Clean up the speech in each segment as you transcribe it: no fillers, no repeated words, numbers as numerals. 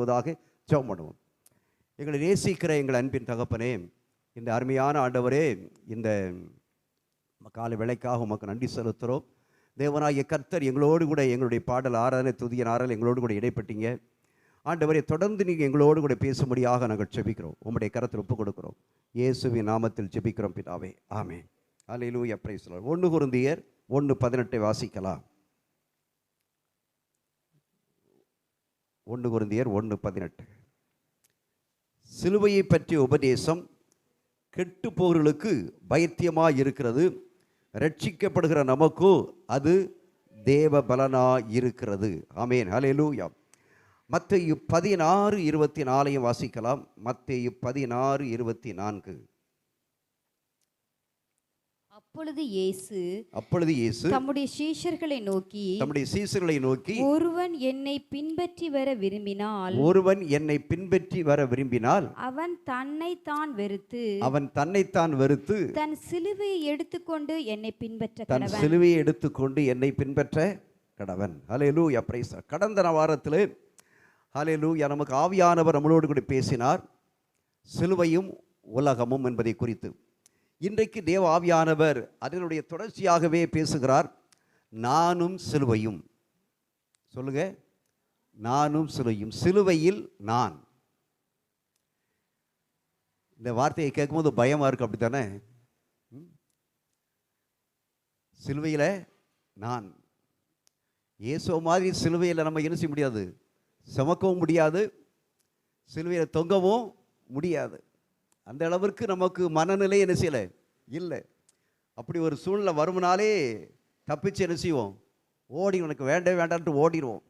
ஆசீர்வதிக்கப்படுவதாக. ஜெபம் பண்ணுவோம். எங்களை நேசிக்கிற எங்கள் அன்பின் தகப்பனே, இந்த அருமையான ஆண்டவரே, இந்த காலை வேளைக்காக உமக்கு நன்றி செலுத்துகிறோம். தேவனாகிய கர்த்தர் எங்களோடு கூட எங்களுடைய பாடல் ஆராதனை துதிய ஆராதனை எங்களோடு கூட இடைப்பட்டீங்க. ஆண்டவரே, தொடர்ந்து நீங்கள் எங்களோடு கூட பேசும்படியாக நாங்கள் ஜெபிக்கிறோம். உம்முடைய கரத்தில் ஒப்புக் கொடுக்கிறோம். இயேசுவின் நாமத்தில் ஜெபிக்கிறோம் பிதாவே, ஆமென். அல்லேலூயா, பிரைஸ் தி லார்ட். 1 கொரிந்தியர் 1:18 வாசிக்கலாம். 1 கொரிந்தியர் 1:18. சிலுவையை பற்றிய உபதேசம் கெட்டு போகிறவர்களுக்கு பைத்தியமாய் இருக்கிறது, ரட்சிக்கப்படுகிற நமக்கோ அது தேவ பலனாய் இருக்கிறது. ஆமென், ஹல்லேலூயா. மத்தேயு 16:24 வாசிக்கலாம். மத்தேயு 16:24. அப்பொழுது இயேசு தம்முடைய சீஷர்களை நோக்கி ஒருவன் என்னை பின்பற்றி வர விரும்பினால் அவன் தன்னைத்தான் வெறுத்து தன் சிலுவையை எடுத்துக்கொண்டு என்னை பின்பற்ற கடவன். ஹல்லேலூயா, பிரைஸ். கடந்த வாரத்தில் ஹல்லேலூயா நமக்கு ஆவியானவர் நம்மளோடு கூட பேசினார், சிலுவையும் உலகமும் என்பதை குறித்து. இன்றைக்கு தேவ ஆவியானவர் அதனுடைய தொடர்ச்சியாகவே பேசுகிறார். நானும் சிலுவையும். சொல்லுங்க, நானும் சிலுவையும். சிலுவையில் நான். இந்த வார்த்தையை கேட்கும்போது பயமா இருக்கு, அப்படித்தானே? சிலுவையில் நான். இயேசு மாதிரி சிலுவையில் நம்ம என்ன செய்ய முடியாது, சுமக்கவும் முடியாது, சிலுவையில் தொங்கவும் முடியாது. அந்த அளவிற்கு நமக்கு மனநிலை என்ன செய்யலை, இல்லை. அப்படி ஒரு சூழ்நிலை வரும்னாலே தப்பிச்சு என்ன செய்வோம், ஓடி, உனக்கு வேண்டான்ட்டு ஓடிடுவோம்.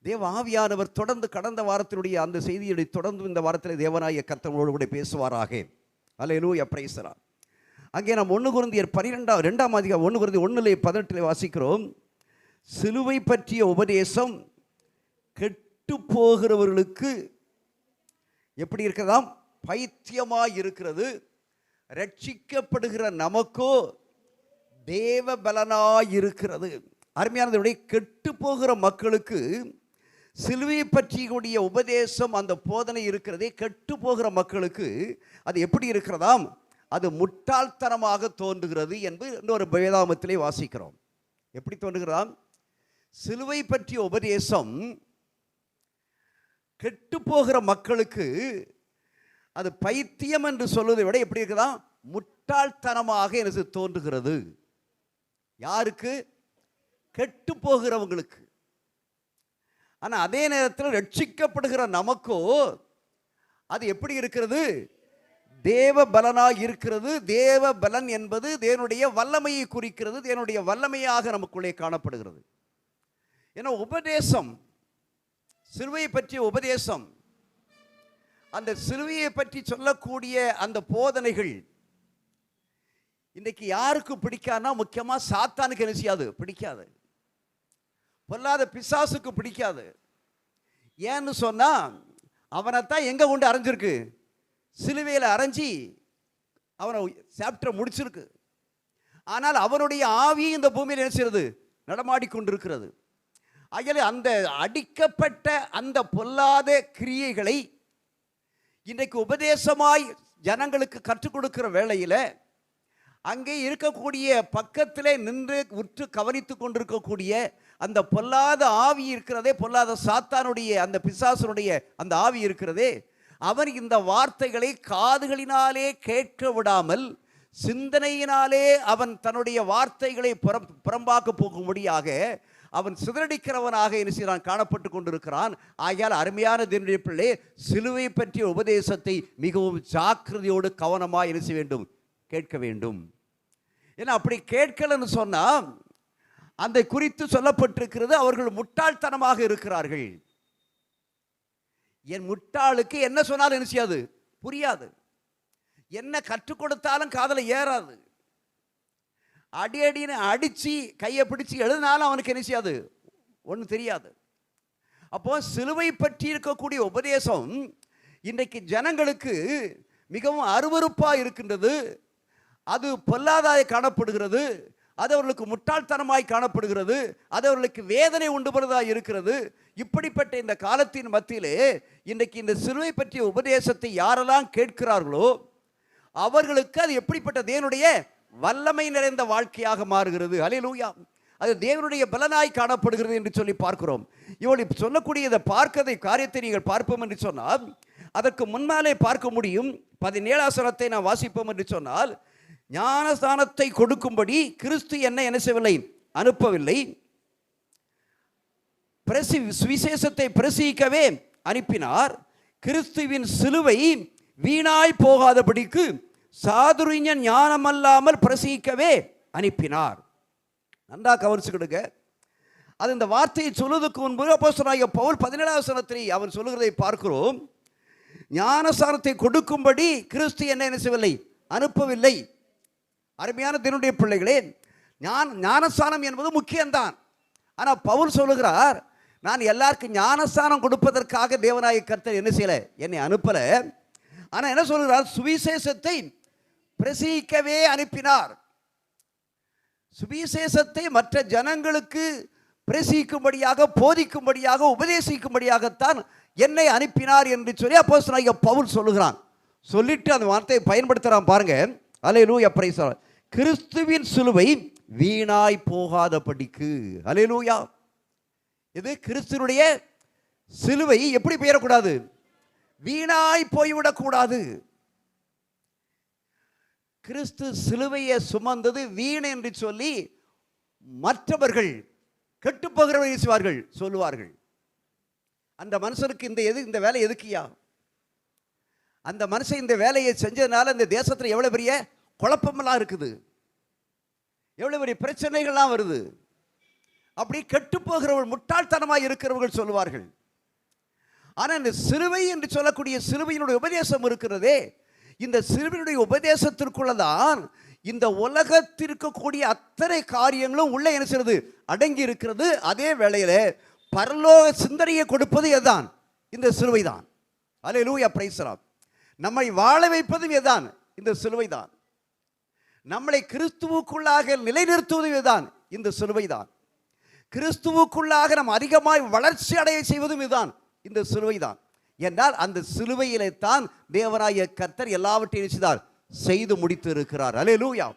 தேவ ஆவியானவர் தொடர்ந்து கடந்த வாரத்தினுடைய அந்த செய்தியை தொடர்ந்து இந்த வாரத்தில் தேவனாகிய கர்த்தரோடு கூட பேசுவாராக. அல்லேலூயா, பிரைஸ் தி லார்ட். அங்கே நாம் 1 கொரிந்தியர் 2ஆம் அதிகாரம் 1 கொரிந்தியர் 1:18 வாசிக்கிறோம். சிலுவை பற்றிய உபதேசம் கெட்டு போகிறவர்களுக்கு எப்படி இருக்கிறதாம், பைத்தியமாய் இருக்கிறது, ரட்சிக்கப்படுகிற நமக்கோ தேவ பலனாய் இருக்கிறது. அருமையானது. கெட்டு போகிற மக்களுக்கு சிலுவை பற்றிய உபதேசம், அந்த போதனை இருக்கிறதே, கெட்டு போகிற மக்களுக்கு அது எப்படி இருக்கிறதாம், அது முட்டாள்தனமாக தோன்றுகிறது என்று இன்னொரு வேதாகமத்திலே வாசிக்கிறோம். எப்படி தோன்றுகிறதாம், சிலுவை பற்றிய உபதேசம் கெட்டு போகிற மக்களுக்கு அது பைத்தியம் என்று சொல்வதை விட எப்படி இருக்குதா, முட்டாள்தனமாக எனக்கு தோன்றுகிறது. யாருக்கு? கெட்டு போகிறவங்களுக்கு. ஆனால் அதே நேரத்தில் ரட்சிக்கப்படுகிற நமக்கோ அது எப்படி இருக்கிறது, தேவ பலனாக இருக்கிறது. தேவ பலன் என்பது தேவனுடைய வல்லமையை குறிக்கிறது, தேவனுடைய வல்லமையாக நமக்குள்ளே காணப்படுகிறது. ஏன்னா உபதேசம், சிலுவையை பற்றிய உபதேசம், அந்த சிலுவையை பற்றி சொல்லக்கூடிய அந்த போதனைகள் இன்றைக்கு யாருக்கு பிடிக்காதுன்னா, முக்கியமாக சாத்தானுக்கு என்ன செய்யாது, பிடிக்காது. பொல்லாத பிசாசுக்கு பிடிக்காது. ஏன்னு சொன்னா, அவனைத்தான் எங்க கொண்டு அரைஞ்சிருக்கு, சிலுவையில் அரைஞ்சி அவனை சாப்டர் முடிச்சிருக்கு. ஆனால் அவனுடைய ஆவி இந்த பூமியில் என்ன செய்யறது, நடமாடிக்கொண்டிருக்கிறது. ஆகவே அந்த அடிக்கப்பட்ட அந்த பொல்லாத கிரியைகளை இன்றைக்கு உபதேசமாய் ஜனங்களுக்கு கற்றுக் கொடுக்கிற வேளையில் அங்கே இருக்கக்கூடிய பக்கத்திலே நின்று உற்று கவனித்து கொண்டிருக்கக்கூடிய அந்த பொல்லாத ஆவி இருக்கிறதே, பொல்லாத சாத்தானுடைய அந்த பிசாசனுடைய அந்த ஆவி இருக்கிறதே, அவன் இந்த வார்த்தைகளை காதுகளினாலே கேட்க விடாமல் சிந்தனையினாலே அவன் தன்னுடைய வார்த்தைகளை புறம்பாக்க போகும்படியாக அவன் சிதறடிக்கிறவனாக என்ன செய்கிறான், காணப்பட்டு கொண்டிருக்கிறான். ஆகையால் அருமையான தேவனுடைய பிள்ளை, சிலுவை பற்றிய உபதேசத்தை மிகவும் ஜாக்கிரதையோடு கவனமாக என்ன செய்ய வேண்டும், கேட்க வேண்டும். ஏன்னா அப்படி கேட்கலன்னு சொன்னால் அந்த குறித்து சொல்லப்பட்டிருக்கிறது, அவர்கள் முட்டாள்தனமாக இருக்கிறார்கள். என் முட்டாளுக்கு என்ன சொன்னாலும் என்ன செய்யாது, புரியாது. என்ன கற்றுக் கொடுத்தாலும் காதல ஏறாது. அடின்னு அடிச்சு கையை பிடிச்சு எழுதினாலும் அவனுக்கு என்ன செய்யாது, ஒன்றும் தெரியாது. அப்போ சிலுவை பற்றி இருக்கக்கூடிய உபதேசம் இன்றைக்கு ஜனங்களுக்கு மிகவும் அருவருப்பாக இருக்கின்றது. அது பொல்லாதாய் காணப்படுகிறது. அது அவர்களுக்கு முட்டாள்தனமாய் காணப்படுகிறது, அது அவர்களுக்கு வேதனை உண்டு பண்ணுவதாக இருக்கிறது. இப்படிப்பட்ட இந்த காலத்தின் மத்தியிலே இன்றைக்கு இந்த சிலுவை பற்றிய உபதேசத்தை யாரெல்லாம் கேட்கிறார்களோ அவர்களுக்கு அது எப்படிப்பட்ட தேவனுடைய வல்லமை நிறைந்த வாழ்க்கையாக மாறுகிறது. அல்லேலூயா. அது தேவனுடைய பலனாய் காணப்படுகிறது என்று சொல்லி பார்க்கிறோம். இவள் சொல்லக்கூடிய இந்த பார்க்கதை காரியத்தை நீங்கள் பார்ப்போம் என்று சொன்னால், அதற்கு முன்னாலே பார்க்க முடியும். 17 வசனத்தை நான் வாசிப்போம் என்று சொன்னால், ஞானஸ்தானத்தை கொடுக்கும்படி கிறிஸ்து என்ன செய்யவில்லை, அனுப்பவில்லை, சுவிசேஷத்தை பிரசங்கிக்கவே அனுப்பினார். கிறிஸ்துவின் சிலுவை வீணாய் போகாதபடிக்கு சாதுரிய ஞானமல்லாமல் பிரசங்கிக்கவே அனுப்பினார். நன்றாக கவனிச்சுக்கிடுங்க. அது இந்த வார்த்தையை சொல்வதற்கு முன்பு அப்போஸ்தலனாகிய பவுல் 17 வசனத்தில் அவன் சொல்லுகிறதை பார்க்கிறோம். ஞானஸ்தானத்தை கொடுக்கும்படி கிறிஸ்து என்ன செய்யவில்லை, அனுப்பவில்லை. அருமையான தேவனுடைய பிள்ளைகளே, ஞானஸ்தானம் என்பது முக்கியம்தான். ஆனால் பவுல் சொல்லுகிறார், நான் எல்லாருக்கும் ஞானஸ்தானம் கொடுப்பதற்காக தேவனாகிய கர்த்தர் என்ன செய்யலை, என்னை அனுப்பலை. ஆனால் என்ன சொல்கிறார், சுவிசேஷத்தை பிரசங்கிக்கவே அனுப்பினார். சுவிசேஷத்தை மற்ற ஜனங்களுக்கு பிரசங்கிக்கும்படியாக, போதிக்கும்படியாக, உபதேசிக்கும்படியாகத்தான் என்னை அனுப்பினார் என்று சொல்லி அப்போஸ்தலனாகிய பவுல் சொல்லுகிறான். சொல்லிட்டு அந்த வார்த்தையை பயன்படுத்துகிறான் பாருங்க. அல்லேலூயா, பிரைஸ் தி லார்ட். கிறிஸ்துவின் சிலுவை வீணாய் போகாதபடிக்கு. அல்லேலூயா. இது கிறிஸ்துவினுடைய சிலுவை எப்படி போயிடக்கூடாது, வீணாய் போய்விடக்கூடாது. கிறிஸ்து சிலுவையை சுமந்தது வீண் என்று சொல்லி மற்றவர்கள் கெட்டுப்போகிறவர்கள் சொல்லுவார்கள். அந்த மனுஷனுக்கு இந்த வேலை எதுக்கியா, அந்த மனுஷன் இந்த வேலையை செஞ்சதுனால இந்த தேசத்தில் எவ்வளவு பெரிய குழப்பமெல்லாம் இருக்குது, எவ்வளவு பெரிய பிரச்சனைகள்லாம் வருது. அப்படி கெட்டுப்போகிறவர்கள், முட்டாள்தனமாக இருக்கிறவர்கள் சொல்லுவார்கள். ஆனால் இந்த சிலுவை என்று சொல்லக்கூடிய சிலுவையினுடைய உபதேசம் இருக்கிறதே, இந்த சிலுவையினுடைய உபதேசத்திற்குள்ளதான் இந்த உலகத்திற்கு கூடிய அத்தனை காரியங்களும் உள்ள என்ன செய்கிறது, அடங்கி இருக்கிறது. அதே வேளையில பரலோக சிந்தனையை கொடுப்பது எதான், இந்த சிலுவை தான். அல்லேலூயா, பிரைஸ் தி லார்ட். நம்மை வாழ வைப்பதும் எதான், இந்த சிலுவை தான். நம்மளை கிறிஸ்துவுக்குள்ளாக நிலைநிறுத்துவதும் எதான், இந்த சிலுவை தான். கிறிஸ்துவுக்குள்ளாக நாம் அதிகமாய் வளர்ச்சி அடைய செய்வதும் இதுதான், இந்த சிலுவை தான். என்றால் அந்த சிலுவையிலே தான் தேவனாகிய கர்த்தர் எல்லாவற்றையும் செய்து முடித்து இருக்கிறார். அல்லேலூயா.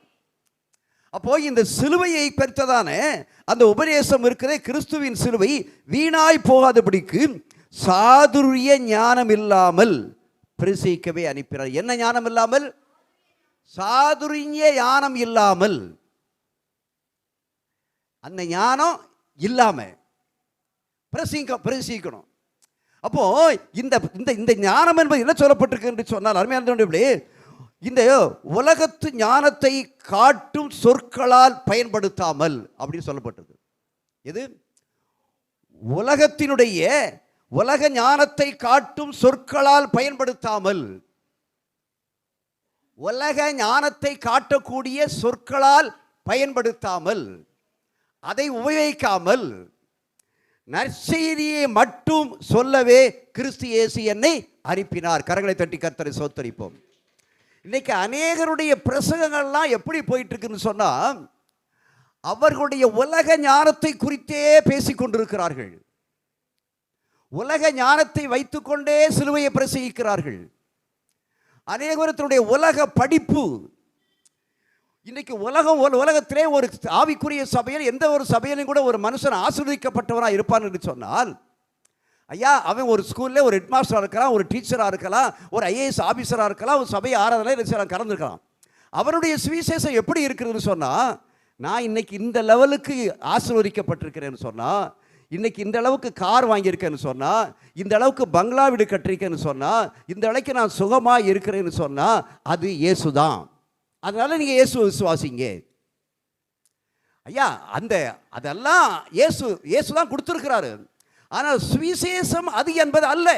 அப்போ இந்த சிலுவையை பெற்றதான அந்த உபதேசம் இருக்கிற கிறிஸ்துவின் சிலுவை வீணாய் போகாதபடிக்கு சாதுரிய ஞானம் இல்லாமல் பிரசங்கிக்கவே அனுப்பினார். என்ன ஞானம் இல்லாமல், சாதுரிய ஞானம் இல்லாமல். அந்த ஞானம் இல்லாம பிரசங்கிக்கணும். அப்போ இந்த ஞானம் என்பது என்ன சொல்லப்பட்டிருக்கு என்று சொன்னால், அருமையானவர்களே, இந்த உலகத்து ஞானத்தை காட்டும் சொற்களால் பயன்படுத்தாமல் அப்படின்னு சொல்லப்பட்டது. இது உலகத்தினுடைய உலக ஞானத்தை காட்டும் சொற்களால் பயன்படுத்தாமல், உலக ஞானத்தை காட்டக்கூடிய சொற்களால் பயன்படுத்தாமல், அதை உபயோகிக்காமல் நற்செய்தியை மட்டும் சொல்லவே கிறிஸ்து இயேசு என்னை அனுப்பினார். கரங்களை தட்டி கர்த்தரை ஸ்தோத்திரிப்போம். இன்னைக்கு அநேகருடைய பிரசங்கங்கள்லாம் எப்படி போயிட்டு இருக்குன்னு சொன்னா, அவர்களுடைய உலக ஞானத்தை குறித்தே பேசிக் கொண்டிருக்கிறார்கள். உலக ஞானத்தை வைத்துக்கொண்டே சிலுவையை பிரசங்கிக்கிறார்கள். அநேகருடைய உலக படிப்பு. இன்னைக்கு உலகத்திலே ஒரு ஆவிக்குரிய சபையில், எந்த ஒரு சபையிலும் கூட ஒரு மனுஷன் ஆசீர்வதிக்கப்பட்டவராக இருப்பான் என்று சொன்னால், ஐயா அவன் ஒரு ஸ்கூலில் ஒரு ஹெட் மாஸ்டராக இருக்கலாம், ஒரு டீச்சராக இருக்கலாம், ஒரு ஐஏஎஸ் ஆஃபீஸராக இருக்கலாம், ஒரு சபை ஆராதனை கலந்துருக்கலாம். அவருடைய சுவிசேஷம் எப்படி இருக்குதுன்னு சொன்னால், நான் இன்னைக்கு இந்த லெவலுக்கு ஆசீர்வதிக்கப்பட்டிருக்கிறேன்னு சொன்னால், இன்னைக்கு இந்த அளவுக்கு கார் வாங்கியிருக்கேன்னு சொன்னால், இந்த அளவுக்கு பங்களா வீடு கட்டிருக்கேன்னு சொன்னால், இந்த அளவுக்கு நான் சுகமாக இருக்கிறேன்னு சொன்னால், அது இயேசு தான். அதனால நீங்கள் இயேசு விசுவாசிங்க. ஐயா அதெல்லாம் இயேசு தான் கொடுத்துருக்கிறாரு. ஆனால் சுவிசேஷம் அது என்பது அல்ல.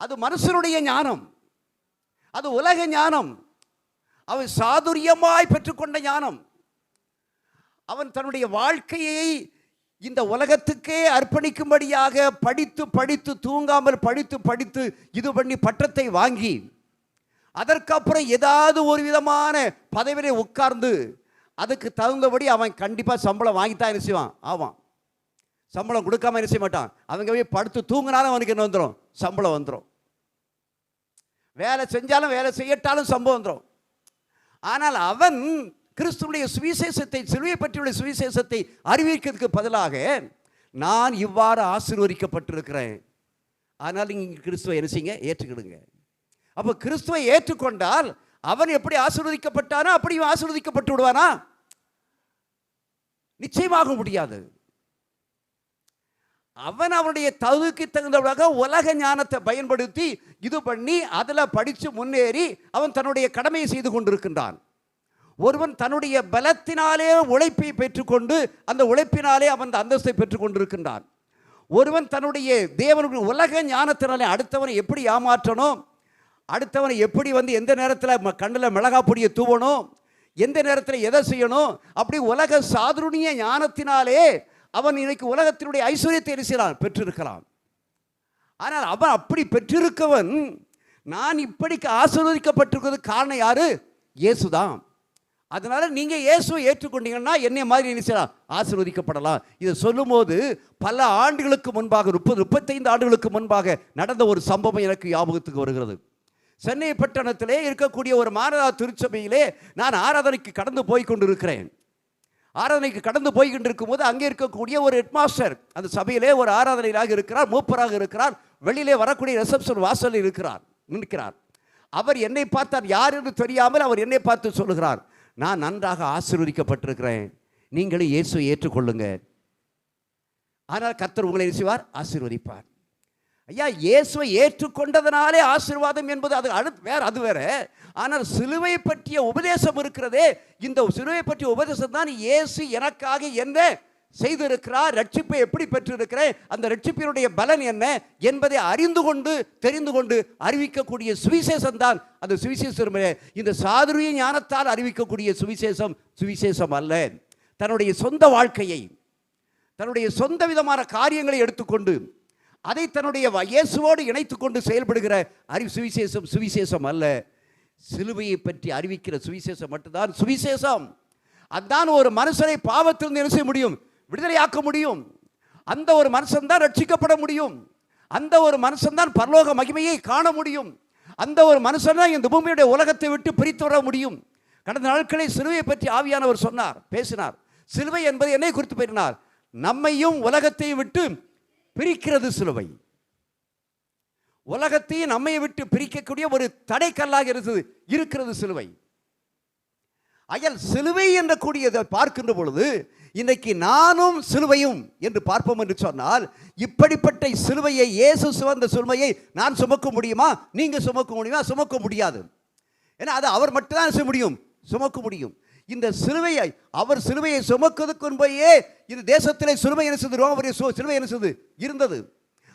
அது மனுஷனுடைய ஞானம், அது உலக ஞானம். அவன் சாதுரியமாய் பெற்றுக்கொண்ட ஞானம். அவன் தன்னுடைய வாழ்க்கையை இந்த உலகத்துக்கே அர்ப்பணிக்கும்படியாக படித்து படித்து தூங்காமல் படித்து படித்து இது பண்ணி பட்டத்தை வாங்கி, அதற்கப்புறம் ஏதாவது ஒரு விதமான பதவியை உட்கார்ந்து அதுக்கு தகுந்தபடி அவன் கண்டிப்பாக சம்பளம் வாங்கித்தான் என்ன செய்வான் ஆவான். சம்பளம் கொடுக்காம என்ன செய்ய மாட்டான். அவங்க போய் படுத்து தூங்கினாலும் அவனுக்கு என்ன வந்துடும், சம்பளம் வந்துடும். வேலை செஞ்சாலும் வேலை செய்யட்டாலும் சம்பளம் வந்துடும். ஆனால் அவன் கிறிஸ்துவுடைய சுவிசேஷத்தை, சிலுவையை பற்றியுள்ள சுவிசேஷத்தை அறிவிக்கிறதுக்கு பதிலாக நான் இவ்வாறு ஆசீர்வதிக்கப்பட்டிருக்கிறேன், ஆனால் நீங்கள் கிறிஸ்துவை என்ன செய்யுங்க, ஏற்றுக்கிடுங்க. அப்போ கிறிஸ்துவை ஏற்றுக்கொண்டால் அவன் எப்படி ஆசீர்வதிக்கப்பட்டானோ அப்படி ஆசீர்வதிக்கப்பட்டு விடுவானா? நிச்சயமாக முடியாது. அவன் அவனுடைய தகுதிக்கு தகுந்தவளாக உலக ஞானத்தை பயன்படுத்தி இது பண்ணி அதில் படித்து முன்னேறி அவன் தன்னுடைய கடமையை செய்து கொண்டிருக்கின்றான். ஒருவன் தன்னுடைய பலத்தினாலே உழைப்பை பெற்றுக்கொண்டு அந்த உழைப்பினாலே அவன் அந்தஸ்தை பெற்றுக்கொண்டிருக்கின்றான். ஒருவன் தன்னுடைய தேவனுடைய உலக ஞானத்தினாலே அடுத்தவனை எப்படி ஏமாற்றணும், அடுத்தவனை எப்படி எந்த நேரத்தில் கண்ணில் மிளகா பொடியை தூவணும், எந்த நேரத்தில் எதை செய்யணும், அப்படி உலக சாதுரிய ஞானத்தினாலே அவன் இன்னைக்கு உலகத்தினுடைய ஐஸ்வர்யத்தை என்ன பெற்றிருக்கலாம். ஆனால் அவன் அப்படி பெற்றிருக்கவன் நான் இப்படிக்கு ஆசீர்வதிக்கப்பட்டிருக்கிறது காரணம் யாரு? இயேசுதான். அதனால நீங்க இயேசுவை ஏற்றுக்கொண்டீங்கன்னா என்னை மாதிரி என்ன செய்யலாம், ஆசீர்வதிக்கப்படலாம். இதை சொல்லும்போது பல ஆண்டுகளுக்கு முன்பாக 30-35 ஆண்டுகளுக்கு முன்பாக நடந்த ஒரு சம்பவம் எனக்கு ஞாபகத்துக்கு வருகிறது. சென்னை பட்டணத்திலே இருக்கக்கூடிய ஒரு மாரதா திருச்சபையிலே நான் ஆராதனைக்கு கடந்து போய் கொண்டிருக்கிறேன். ஆராதனைக்கு கடந்து போய்கின்றிருக்கும் போது அங்கே இருக்கக்கூடிய ஒரு ஹெட்மாஸ்டர் அந்த சபையிலே ஒரு ஆராதனையாக இருக்கிறார், மூப்பராக இருக்கிறார். வெளியிலே வரக்கூடிய ரிசப்ஷன் வாசலில் நிற்கிறார். அவர் என்னை பார்த்தார், யார் என்று தெரியாமல் அவர் என்னை பார்த்து சொல்லுகிறார், நான் நன்றாக ஆசீர்வதிக்கப்பட்டிருக்கிறேன், நீங்களும் இயேசுவை ஏற்றுக்கொள்ளுங்க, ஆனால் கர்த்தர் உங்களை என்ன செய்வார், ஆசீர்வதிப்பார். ஐயா, இயேசுவை ஏற்றுக்கொண்டதனாலே ஆசீர்வாதம் என்பது அது வேற. ஆனால் சிலுவை பற்றிய உபதேசம் இருக்கிறதே, இந்த சிலுவை பற்றிய உபதேசம் தான் இயேசு எனக்காக என்ன செய்திருக்கிறார், ரட்சிப்பை எப்படி பெற்றிருக்கிறேன், அந்த ரட்சிப்பினுடைய பலன் என்ன என்பதை அறிந்து கொண்டு தெரிந்து கொண்டு அறிவிக்கக்கூடிய சுவிசேஷம் தான் அந்த சுவிசேஷம். இந்த சாதுரிய ஞானத்தால் அறிவிக்கக்கூடிய சுவிசேஷம் அல்ல. தன்னுடைய சொந்த வாழ்க்கையை, தன்னுடைய சொந்த விதமான காரியங்களை எடுத்துக்கொண்டு அதை தன்னுடைய இயேசுவோடு இணைத்துக் கொண்டு செயல்படுகிற சுவிசேஷம் அல்ல. சிலுவையை பற்றி அறிவிக்கிற சுவிசேஷம் மட்டும்தான் சுவிசேஷம். அதுதான் ஒரு மனுஷனை பாவத்திலிருந்து என்ன செய்ய முடியும், விடுதலையாக்க முடியும். அந்த ஒரு மனுஷன் தான் ரட்சிக்கப்பட முடியும். அந்த ஒரு மனுஷன் தான் பரலோக மகிமையை காண முடியும். அந்த ஒரு மனுஷன் தான் இந்த பூமியுடைய உலகத்தை விட்டு பிரித்து வர முடியும். கடந்த நாட்களில் சிலுவையை பற்றி ஆவியானவர் பேசினார். சிலுவை என்பது என்னை குறித்து பேசினார், நம்மையும் உலகத்தையும் விட்டு பிரிக்கிறது சிலுவை. உலகத்தையும் நம்மை விட்டு பிரிக்கக்கூடிய ஒரு தடைக்கல்லாக இருக்கிறது சிலுவை. அயல் சிலுவை என்ற கூடியதை பார்க்கின்ற பொழுது இன்னைக்கு நானும் சிலுவையும் என்று பார்ப்போம் என்று சொன்னால், இப்படிப்பட்ட சிலுவையை இயேசு சுமந்த சிலுவையை நான் சுமக்க முடியுமா, நீங்க சுமக்க முடியுமா? சுமக்க முடியாது. ஏன்னா அது அவர் மட்டும்தான் செய்ய முடியும், சுமக்க முடியும். இந்த சிலுவையை அவர் சிலுவையை சுமக்கிறதுக்கு முன்பையே இந்த தேசத்திலே சிலுவை என்ன செய்து, ரோமபுரி சிலுவை என்ன செய்து இருந்தது.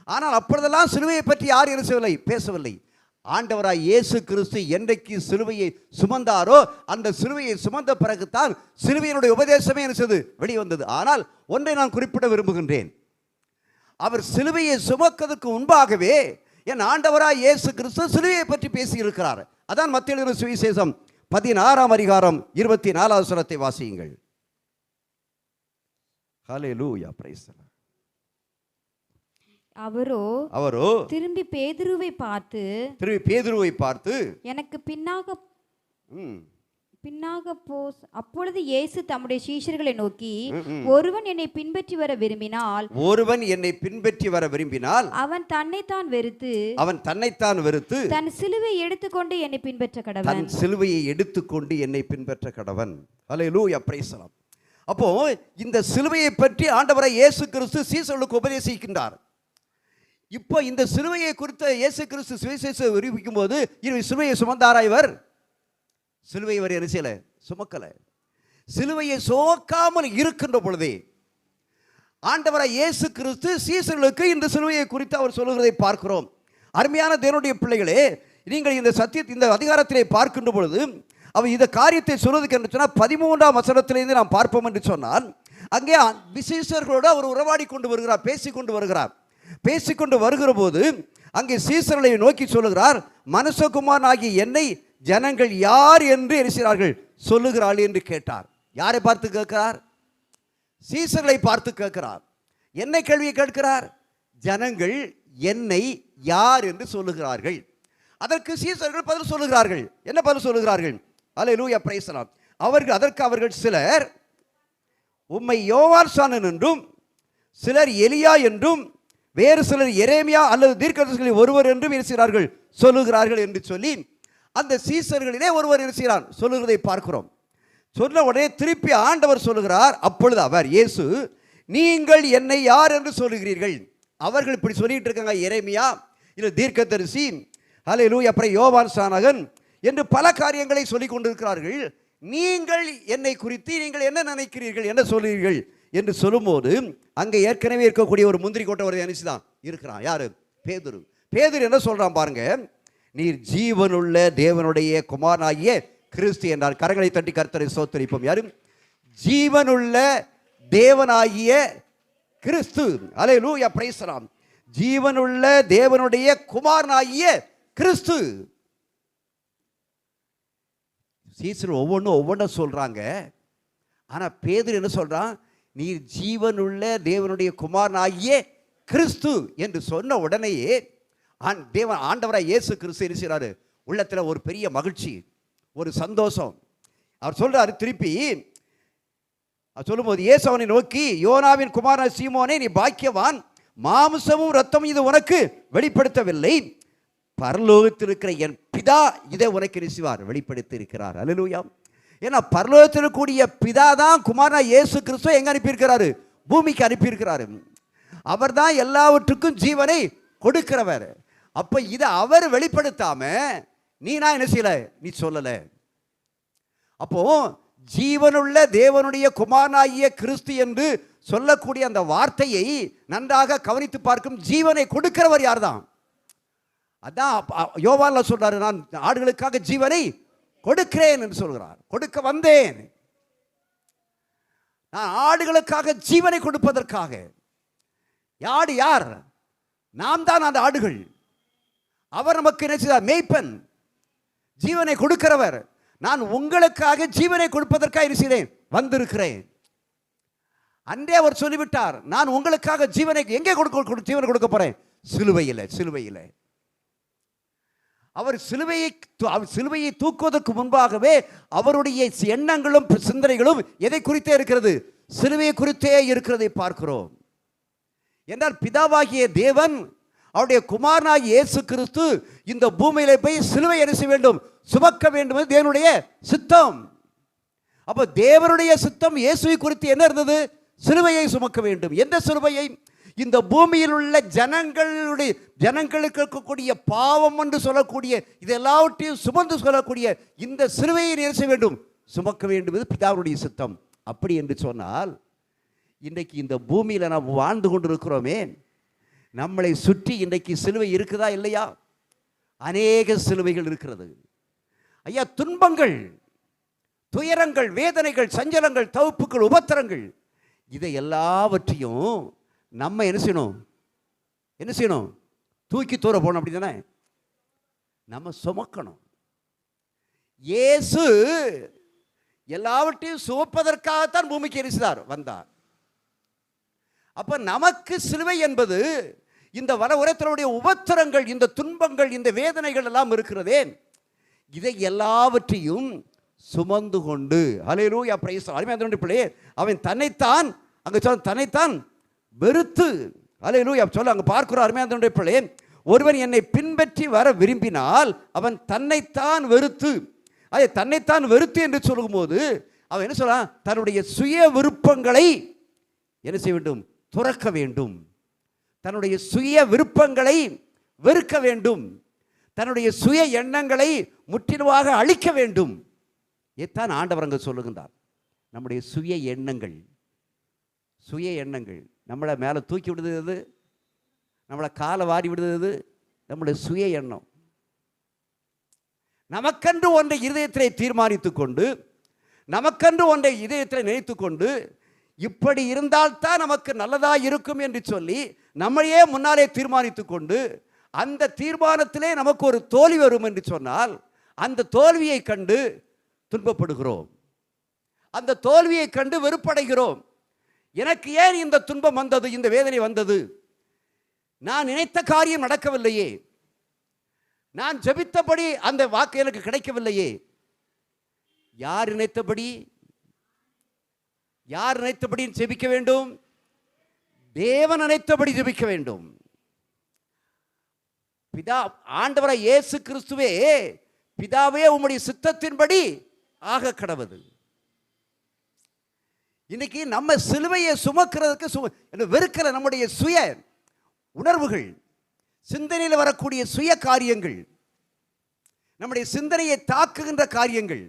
ஆனால் அப்பொழுதெல்லாம் சிலுவையை பற்றி யார் என்ன செய்யவில்லை, பேசவில்லை. ஆண்டவராய் இயேசு கிறிஸ்து என்றைக்கு சிலுவையை சுமந்தாரோ அந்த சிலுவையை சுமந்த பிறகுதான் சிலுவையினுடைய உபதேசமே என்ன செய்து வெளிவந்தது. ஆனால் ஒன்றை நான் குறிப்பிட விரும்புகின்றேன், அவர் சிலுவையை சுமக்கிறதுக்கு முன்பாகவே என் ஆண்டவராய் இயேசு கிறிஸ்து சிலுவையை பற்றி பேசியிருக்கிறார். அதான் மத்தேயு எழுதின சுவிசேஷம் 16ஆம் அதிகாரம் 24வது வசனத்தை வாசியுங்கள். ஹல்லேலூயா, பிரைஸ் தி லார்ட். அவரோ திரும்பி பேதுருவை பார்த்து எனக்கு பின்னாக போ. அப்பொழுது இயேசு தம்முடைய சீஷர்களை நோக்கி, ஒருவன் என்னை பின்பற்றி வர விரும்பினால் அவன் தன்னைத்தான் வெறுத்து தன் சிலுவையை எடுத்துக்கொண்டு என்னை பின்பற்ற கடவன். ஹல்லேலூயா, பிரைஸ் தி லார்ட். அப்போ இந்த சிலுவையை பற்றி ஆண்டவராய் இயேசு கிறிஸ்து சீஷர்களுக்கு உபதேசிக்கின்றார். இப்போ இந்த சிலுவையை குறித்த இயேசு கிறிஸ்து சுவிசேஷத்தை அறிவிக்கும் போது சிலுவையை சுமந்தாரா? இவர் சிலுவையை என்ன செய்யல, சுமக்கல. சிலுவையை சுமக்காமல் இருக்கின்ற பொழுதே ஆண்டவராய் இயேசு கிறிஸ்து சீஷர்களுக்கு இந்த சிலுவையை குறித்து அவர் சொல்லுகிறதை பார்க்கிறோம். அருமையான தேவனுடைய பிள்ளைகளே, நீங்கள் இந்த அதிகாரத்திலே பார்க்கின்ற பொழுது அவர் இந்த காரியத்தை சொல்வதற்கு என்று சொன்னால் 13ஆம் வசனத்திலிருந்து நாம் பார்ப்போம் என்று சொன்னால், அங்கே விசேஷர்களோடு அவர் உறவாடி கொண்டு வருகிறார், பேசிக்கொண்டு வருகிற போது அங்கே சீசர்களை நோக்கி சொல்லுகிறார், மனுஷகுமாரனாகிய என்னை ஜனங்கள் யார் என்று சொல்லுகிறார்கள் என்று கேட்டார். யாரை பார்த்து கேட்கிறார்? சீசர்களை பார்த்து கேட்கிறார். என்ன கேள்வியை கேட்கிறார்? ஜனங்கள் என்னை யார் என்று சொல்லுகிறார்கள். அதற்கு சீசர்கள் பதில் சொல்லுகிறார்கள். என்ன பதில் சொல்லுகிறார்கள்? அல்லேலூயா, பிரைஸ் தி லார்ட். அவர்கள் சிலர் உம்மை யோவான் ஸ்நானன் என்றும், சிலர் எலியா என்றும், வேறு சிலர் எரேமியா அல்லது தீர்க்கதரிசிகளில் ஒருவர் என்றும் இருக்கிறார்கள் சொல்லுகிறார்கள் என்று சொல்லி அந்த சீசர்களிலே ஒருவர் இருக்கிறார் சொல்லுகிறதை பார்க்கிறோம். சொன்ன உடனே திருப்பி ஆண்டவர் சொல்லுகிறார். அப்பொழுது அவர் இயேசு, நீங்கள் என்னை யார் என்று சொல்லுகிறீர்கள்? அவர்கள் இப்படி சொல்லிட்டு இருக்காங்க, எரேமியா இல்லை தீர்க்கதரிசி, அல்லேலூயா, அப்புறம் யோவான் ஸ்நானகன் என்று பல காரியங்களை சொல்லிக் கொண்டிருக்கிறார்கள். நீங்கள் என்னை குறித்து நீங்கள் என்ன நினைக்கிறீர்கள், என்ன சொல்லுகிறீர்கள் என்று சொல்லும்போது அங்கே ஏற்கனவே இருக்கக்கூடிய ஒரு முந்திரி கோட்டை ஒரு அனுசிதான் இருக்கிறான். யாரு? பேதுரு. பேதுரு என்ன சொல்றான் பாருங்க, நீர் ஜீவனுள்ள தேவனுடைய குமாரனாகிய கிறிஸ்து என்றார். கரங்களை தட்டி கர்த்தரை ஸ்தோத்திரிப்போம். யாரும்? ஜீவனுள்ள தேவனாகிய கிறிஸ்து. அல்லேலூயா, பிரைஸ் தி லார்ட். ஜீவனுள்ள தேவனுடைய குமாரனாகிய கிறிஸ்து. சீசர் ஒவ்வொன்றும் சொல்றாங்க. ஆனா பேதுரு என்ன சொல்றான்? நீர் ஜீவனுள்ள தேவனுடைய குமாரனாகிய கிறிஸ்து என்று சொன்ன உடனேயே ஆண்டவராய் இயேசு கிறிஸ்து இருக்கிறாரு. உள்ளத்துல ஒரு பெரிய மகிழ்ச்சி, ஒரு சந்தோஷம். அவர் சொல்றாரு திருப்பி சொல்லும்போது, இயேசு அவனை நோக்கி, யோனாவின் குமாரன் சீமோனே, நீ பாக்கியவான், மாம்சமும் இரத்தமும் இது உனக்கு வெளிப்படுத்தவில்லை, பரலோகத்தில் இருக்கிற என் பிதா இதை உனக்கு நினைச்சுவார் வெளிப்படுத்தி இருக்கிறார். அல்லேலூயா. ஏன்னா பரலோகத்தில் இருக்கக்கூடிய பிதா தான் குமாரனா இயேசு கிறிஸ்துவை எங்க அனுப்பியிருக்கிறாரு? பூமிக்கு அனுப்பியிருக்கிறாரு. அவர் தான் எல்லாவற்றுக்கும் ஜீவனை கொடுக்கிறவர். அப்ப இதை அவர் வெளிப்படுத்தாம நான் என்ன செய்யல, நீ சொல்லல. அப்போ ஜீவனுள்ள தேவனுடைய குமாரனாகிய கிறிஸ்து என்று சொல்லக்கூடிய அந்த வார்த்தையை நன்றாக கவனித்து பார்க்கும். ஜீவனை கொடுக்கிறவர் யார் தான்? அதான் யோவான்ல சொல்றாரு, நான் ஆடுகளுக்காக ஜீவனை கொடுக்கிறேன் என்று சொல்கிறார். கொடுக்க வந்தேன், நான் ஆடுகளுக்காக ஜீவனை கொடுப்பதற்காக. யார்? நாம் தான் அந்த ஆடுகள். அவர் நமக்கு நினைச்சார் மேய்ப்பன், ஜீவனை கொடுக்கிறவர். நான் உங்களுக்காக ஜீவனை கொடுப்பதற்காக இருக்கிறேன், வந்திருக்கிறேன். அன்றே அவர் சொல்லிவிட்டார், நான் உங்களுக்காக ஜீவனை எங்கே ஜீவனை கொடுக்க போறேன்? சிலுவையில். அவர் சிலுவையை தூக்குவதற்கு முன்பாகவே அவருடைய எண்ணங்களும் சிந்தனைகளும் எதை குறித்தே இருக்கிறது? சிலுவையை குறித்தே இருக்கிறதை பார்க்கிறோம். என்றால் பிதாவாகிய தேவன் அவருடைய குமாரனாகிய இயேசு கிறிஸ்து இந்த பூமியில போய் சிலுவை என்ன செய்ய வேண்டும்? சுமக்க வேண்டும். தேவனுடைய சித்தம். அப்ப தேவனுடைய சித்தம் இயேசுவை குறித்து என்ன இருந்தது? சிலுவையை சுமக்க வேண்டும். எந்த சிலுவையை? இந்த பூமியில் உள்ள ஜனங்களுக்கு இருக்கக்கூடிய பாவம் என்று சொல்லக்கூடிய இதெல்லாவற்றையும் சுமந்து சொல்லக்கூடிய இந்த சிலுவையை என்ன செய்ய வேண்டும்? சுமக்க வேண்டும். இது பிதாவுடைய சித்தம். அப்படி என்று சொன்னால் இன்றைக்கு இந்த பூமியில் நாம் வாழ்ந்து கொண்டிருக்கிறோமே, நம்மளை சுற்றி இன்றைக்கு சிலுவை இருக்குதா இல்லையா? அநேக சிலுவைகள் இருக்கிறது ஐயா. துன்பங்கள், துயரங்கள், வேதனைகள், சஞ்சலங்கள், தவிப்புகள், உபத்திரங்கள், இதை எல்லாவற்றையும் நம்ம என்ன செய்யணும்? தூக்கி தூர போகணும். அப்படி தானே நம்ம சுமக்கணும். இயேசு எல்லாவற்றையும் சுமப்பதற்காகத்தான் பூமிக்கு எரிசிதார் வந்தார். அப்ப நமக்கு சிலுவை என்பது இந்த வர உரைத்தலுடைய உபத்திரங்கள், இந்த துன்பங்கள், இந்த வேதனைகள் எல்லாம் இருக்கிறதே, இதை எல்லாவற்றையும் சுமந்து கொண்டு அல்லேலூயா பிரைஸ் அருமையான பிள்ளை அவன் தன்னைத்தான் அங்க சொல்ல தன்னைத்தான் வெறுத்து அல்லேலூயா சொல்ல அங்க பார்க்கிறோம். அருமையான பிள்ளை, ஒருவன் என்னை பின்பற்றி வர விரும்பினால் அவன் தன்னைத்தான் வெறுத்து, அதை தன்னைத்தான் வெறுத்து என்று சொல்லும்போது அவன் என்ன சொல்றான்? தன்னுடைய சுய விருப்பங்களை என்ன செய்ய வேண்டும்? துறக்க வேண்டும். தன்னுடைய சுய விருப்பங்களை வெறுக்க வேண்டும். தன்னுடைய சுய எண்ணங்களை முற்றிலுமாக அழிக்க வேண்டும். இதைத்தான் ஆண்டவர் அங்கே சொல்லுகின்றார். நம்முடைய சுய எண்ணங்கள் நம்மளை மேலே தூக்கி விடுது, நம்மளை காலை வாரி விடுது நம்முடைய சுய எண்ணம். நமக்கென்று ஒன்றை இதயத்திலே தீர்மானித்துக் கொண்டு, நமக்கென்று ஒன்றை இதயத்திலே நினைத்து கொண்டு, இப்படி இருந்தால்தான் நமக்கு நல்லதாக இருக்கும் என்று சொல்லி நம்மளையே முன்னாலே தீர்மானித்து கொண்டு, அந்த தீர்மானத்திலே நமக்கு ஒரு தோல்வி வரும் என்று சொன்னால் அந்த தோல்வியை கண்டு துன்பப்படுகிறோம். அந்த தோல்வியை கண்டு வெறுப்படைகிறோம். எனக்கு ஏன் இந்த துன்பம் வந்தது, இந்த வேதனை வந்தது? நான் நினைத்த காரியம் நடக்கவில்லையே, நான் ஜெபித்தபடி அந்த வாக்கு எனக்கு கிடைக்கவில்லையே. யார் நினைத்தபடி ஜெபிக்க வேண்டும்? தேவன் நினைத்தபடி ஜெபிக்க வேண்டும். பிதா ஆண்டவராய் இயேசு கிறிஸ்துவே, பிதாவே உம்முடைய சித்தத்தின்படி ஆக கடவது. இன்னைக்கு நம்ம சிலுவையை சுமக்கிறதுக்கு வெறுக்கிற நம்முடைய சுய உணர்வுகள், சிந்தனையில் வரக்கூடிய சுய காரியங்கள், நம்முடைய சிந்தனையை தாக்குகின்ற காரியங்கள்.